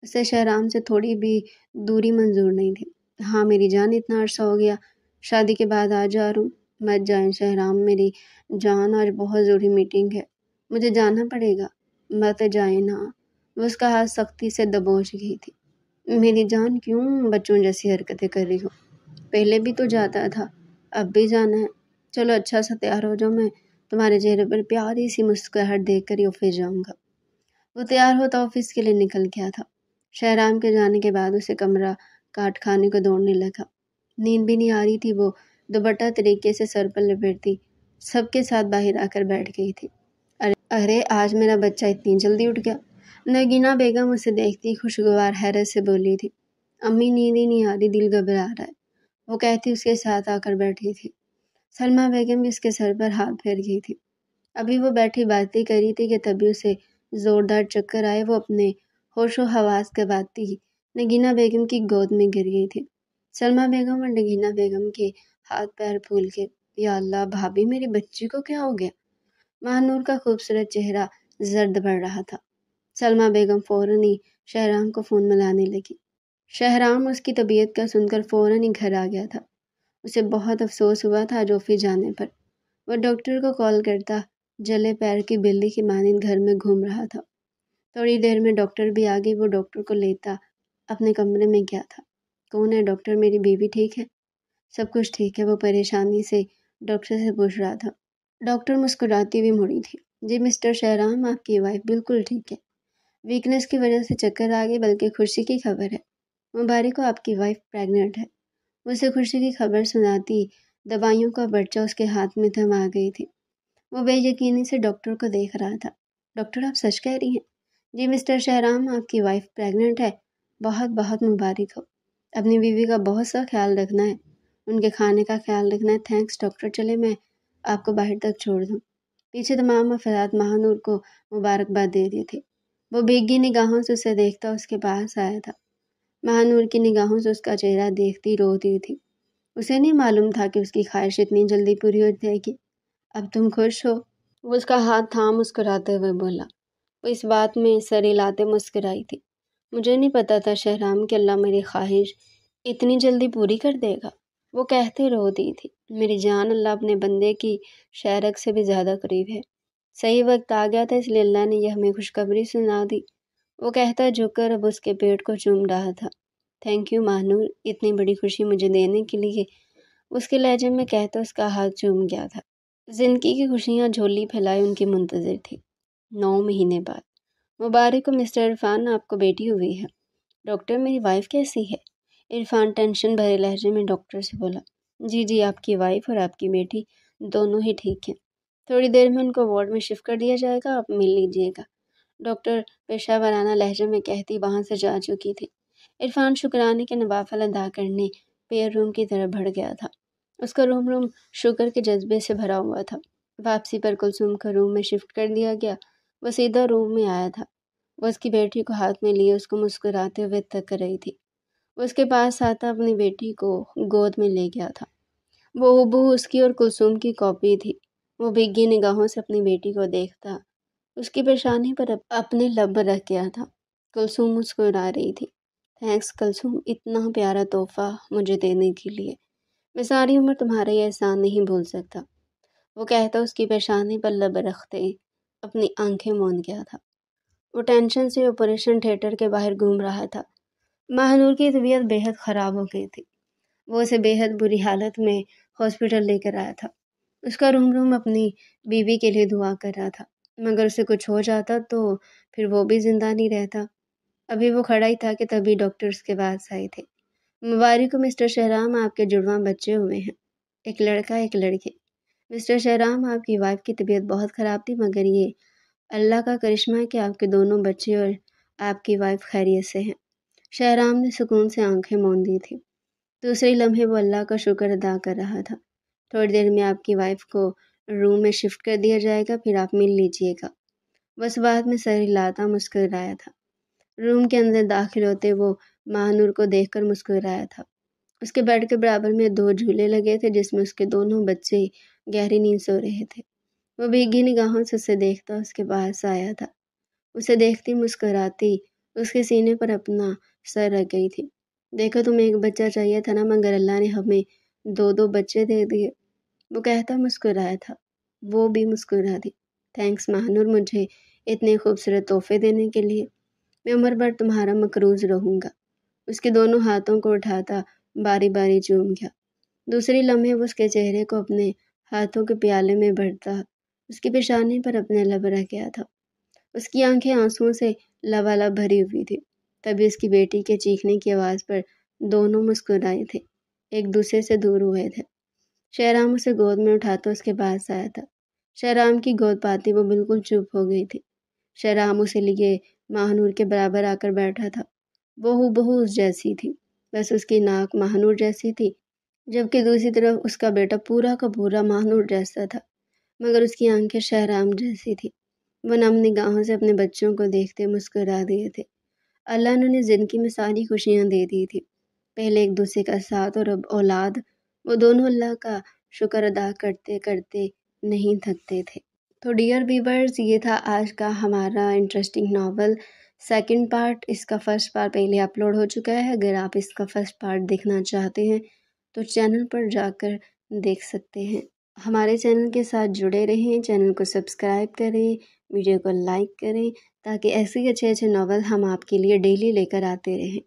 اسے شہرام سے تھوڑی بھی دوری منظور نہیں تھی۔ ہاں میری جان، اتنا عرصہ ہو گیا، شادی کے بعد آ جا رہا ہوں۔ مت جائیں شہرام میری جان، آج بہت ضروری میٹنگ ہے، مجھے جانا پڑے گا۔ مت جائیں نا۔ وہ اس کا ہاتھ سختی سے دبوچ گئی تھی۔ میری جان کیوں بچوں جیسی حرکتیں کر رہی ہو؟ پہلے بھی تو جاتا تھا، اب بھی جانا ہے۔ چلو اچھا سا تیار ہو جاؤ، میں تمہارے چہرے پر پیاری سی مسکراہٹ دیکھ کر ہی آفس جاؤں گا۔ وہ تیار ہوتا آفس کے لیے نکل گیا تھا۔ شہرام کے جانے کے بعد اسے کمرہ کاٹ کھانے کو دوڑنے لگا۔ نیند بھی نہیں آ رہی تھی۔ وہ دوپٹہ طریقے سے سر پر لپیٹتی سب کے ساتھ باہر آ کر بیٹھ گئی تھی۔ ارے آج میرا بچہ اتنی جلدی اٹھ گیا؟ نگینہ بیگم اسے دیکھتی خوشگوار حیرت سے بولی تھی۔ امی نیند ہی نہیں آ رہی، دل گھبرا رہا ہے، وہ کہتی اس کے ساتھ آ کر بیٹھی تھی۔ سلمیٰ بیگم بھی اس کے سر پر ہاتھ پھیر گئی تھی۔ ابھی وہ بیٹھی باتیں کری تھی کہ تبھی اسے زوردار چکر آئے۔ وہ اپنے ہوش و حواس گنواتی نگینہ بیگم کی گود میں گر گئی تھی۔ سلمیٰ بیگم اور نگینہ بیگم کے ہاتھ پیر پھول کے، یا اللہ بھابھی، میری بچی کو کیا ہو گیا؟ ماہنور کا خوبصورت چہرہ زرد پڑ رہا تھا۔ سلمیٰ بیگم فوراً ہی شہرام کو فون ملانے لگی۔ شہرام اس کی طبیعت کا سن کر فوراً ہی گھر آ گیا تھا۔ اسے بہت افسوس ہوا تھا آج آفس جانے پر۔ وہ ڈاکٹر کو کال کرتا جلے پیر کی بلی کی مانند گھر میں گھوم رہا تھا۔ تھوڑی دیر میں ڈاکٹر بھی آ گئی۔ وہ ڈاکٹر کو لیتا اپنے کمرے میں گیا تھا۔ کون ہے ڈاکٹر؟ میری بیوی ٹھیک ہے؟ سب کچھ ٹھیک ہے، وہ پریشانی سے ڈاکٹر سے پوچھ رہا تھا۔ ڈاکٹر مسکراتی ہوئی مڑی تھی۔ جی مسٹر شہرام، آپ کی وائف بالکل ٹھیک ہے، ویکنس کی وجہ سے چکر آ گئی، بلکہ خوشی کی خبر ہے، مبارک ہو، آپ کی وائف پریگننٹ ہے۔ اسے خوشی کی خبر سناتی دوائیوں کا پرچہ اس کے ہاتھ میں تھما گئی تھی۔ وہ بے یقینی سے ڈاکٹر کو دیکھ رہا تھا۔ ڈاکٹر آپ سچ کہہ رہی ہیں؟ جی مسٹر شہرام، آپ کی وائف پریگننٹ ہے، بہت بہت مبارک ہو۔ اپنی بیوی کا بہت سا خیال رکھنا ہے، ان کے کھانے کا خیال رکھنا ہے۔ تھینکس ڈاکٹر، چلے میں آپ کو باہر تک چھوڑ دوں۔ پیچھے تمام افراد مہانور کو مبارکباد دے رہے تھے۔ وہ بھیگی نگاہوں سے اسے دیکھتا اس کے پاس آیا تھا۔ مہانور کی نگاہوں سے اس کا چہرہ دیکھتی روتی تھی۔ اسے نہیں معلوم تھا کہ اس کی خواہش اتنی جلدی پوری ہو جائے گی۔ اب تم خوش ہو؟ وہ اس کا ہاتھ تھام مسکراتے ہوئے بولا۔ وہ اس بات میں سر ہلاتے مسکرائی تھی۔ مجھے نہیں پتا تھا شہرام کہ اللہ میری خواہش اتنی جلدی پوری کر دے گا۔ وہ کہتے روتی تھی، میری جان، اللہ اپنے بندے کی شہرک سے بھی زیادہ قریب ہے۔ صحیح وقت آ گیا تھا، اس لیے اللہ نے یہ ہمیں خوشخبری سنا دی۔ وہ کہتا جھک کر اب اس کے پیٹ کو چوم رہا تھا۔ تھینک یو مہانور، اتنی بڑی خوشی مجھے دینے کے لیے، اس کے لہجے میں کہتا اس کا ہاتھ چوم گیا تھا۔ زندگی کی خوشیاں جھولی پھیلائے ان کی منتظر تھی۔ 9 مہینے بعد۔ مبارک ہو مسٹر عرفان، آپ کو بیٹی ہوئی ہے۔ ڈاکٹر میری وائف کیسی ہے؟ عرفان ٹینشن بھرے لہجے میں ڈاکٹر سے بولا۔ جی آپ کی وائف اور آپ کی بیٹی دونوں ہی ٹھیک ہیں۔ تھوڑی دیر میں ان کو وارڈ میں شفٹ کر دیا جائے گا، آپ مل لیجیے گا، ڈاکٹر پیشہ ورانہ لہجے میں کہتی وہاں سے جا چکی تھی۔ عرفان شکرانے کے نوافل ادا کرنے پیئر روم کی طرف بڑھ گیا تھا۔ اس کا روم شکر کے جذبے سے بھرا ہوا تھا۔ واپسی پر کلثوم کو روم میں شفٹ کر دیا گیا۔ وہ سیدھا روم میں آیا تھا۔ وہ اس کی بیٹی کو ہاتھ میں لیے اس کو مسکراتے ہوئے تک رہی تھی۔ وہ اس کے پاس آتا اپنی بیٹی کو گود میں لے گیا تھا۔ وہ ہبوہو اس کی اور کلثوم کی کاپی تھی۔ وہ بھیگی نگاہوں سے اپنی بیٹی کو دیکھتا، اس کی پیشانی پر اپنے لب رکھ گیا تھا۔ کلثوم مسکرا رہی تھی۔ تھینکس کلثوم، اتنا پیارا تحفہ مجھے دینے کے لیے۔ میں ساری عمر تمہارا یہ احسان نہیں بھول سکتا۔ وہ کہتا اس کی پیشانی پر لب رکھتے اپنی آنکھیں موند گیا تھا۔ وہ ٹینشن سے آپریشن تھیٹر کے باہر گھوم رہا تھا۔ مہانور کی طبیعت بے حد خراب ہو گئی تھی۔ وہ اسے بے حد بری حالت میں ہاسپٹل لے کر آیا تھا۔ اس کا روم اپنی بیوی کے لیے دعا کر رہا تھا، مگر اسے کچھ ہو جاتا تو پھر وہ بھی زندہ نہیں رہتا۔ ابھی وہ کھڑا ہی تھا کہ تبھی ڈاکٹرز کے پاس آئے تھے۔ مبارک ہو مسٹر شہرام، آپ کے جڑواں بچے ہوئے ہیں، ایک لڑکا ایک لڑکی۔ مسٹر شہرام، آپ کی وائف کی طبیعت بہت خراب تھی، مگر یہ اللہ کا کرشمہ ہے کہ آپ کے دونوں بچے اور آپ کی وائف خیریت سے ہیں۔ شہرام نے سکون سے آنکھیں موند دی تھی۔ دوسرے لمحے وہ اللہ کا شکر ادا کر رہا تھا۔ تھوڑی دیر میں آپ کی وائف کو روم میں شفٹ کر دیا جائے گا، پھر آپ مل لیجیے گا۔ بس بات میں سر ہلاتا مسکرایا تھا۔ روم کے اندر داخل ہوتے وہ مہانور کو دیکھ کر مسکرایا تھا۔ اس کے بیڈ کے برابر میں 2 جھولے لگے تھے جس میں اس کے دونوں بچے گہری نیند سو رہے تھے۔ وہ بھیگی نگاہوں سے اسے دیکھتا اس کے پاس آیا تھا۔ اسے دیکھتی مسکراتی اس کے سینے پر اپنا سر رکھ گئی تھی۔ دیکھو تمہیں ایک بچہ چاہیے تھا نا، مگر اللہ نے ہمیں 2 بچے دے دیے، وہ کہتا مسکرایا تھا۔ وہ بھی مسکرا دی۔ تھینکس مہانور، مجھے اتنے خوبصورت تحفے دینے کے لیے۔ میں عمر بھر تمہارا مقروض رہوں گا۔ اس کے دونوں ہاتھوں کو اٹھاتا باری باری چوم گیا۔ دوسری لمحے وہ اس کے چہرے کو اپنے ہاتھوں کے پیالے میں بھرتا اس کی پیشانی پر اپنے لب رکھ گیا تھا۔ اس کی آنکھیں آنسوؤں سے لبالب بھری ہوئی تھی۔ تبھی اس کی بیٹی کے چیخنے کی آواز پر دونوں مسکرائے تھے، ایک دوسرے سے دور ہوئے تھے۔ شہرام اسے گود میں اٹھاتا اس کے پاس آیا تھا۔ شہرام کی گود پاتی وہ بالکل چپ ہو گئی تھی۔ شہرام اسے لیے مہانور کے برابر آ کر بیٹھا تھا۔ وہ ہبوہو اس جیسی تھی، بس اس کی ناک مہانور جیسی تھی، جبکہ دوسری طرف اس کا بیٹا پورا کا پورا مہانور جیسا تھا، مگر اس کی آنکھیں شہرام جیسی تھی۔ وہ نم نگاہوں سے اپنے بچوں کو دیکھتے مسکرا دیے تھے۔ اللہ نے انہیں زندگی میں ساری خوشیاں دے دی تھی، پہلے ایک دوسرے کا ساتھ اور اب اولاد۔ وہ دونوں اللہ کا شکر ادا کرتے کرتے نہیں تھکتے تھے۔ تو ڈیئر ویورز، یہ تھا آج کا ہمارا انٹرسٹنگ ناول سیکنڈ پارٹ۔ اس کا فرسٹ پارٹ پہلے اپلوڈ ہو چکا ہے۔ اگر آپ اس کا فرسٹ پارٹ دیکھنا چاہتے ہیں تو چینل پر جا کر دیکھ سکتے ہیں۔ ہمارے چینل کے ساتھ جڑے رہیں، چینل کو سبسکرائب کریں، ویڈیو کو لائک کریں، تاکہ ایسے ہی اچھے ناول ہم آپ کے لیے ڈیلی لے کر آتے رہیں۔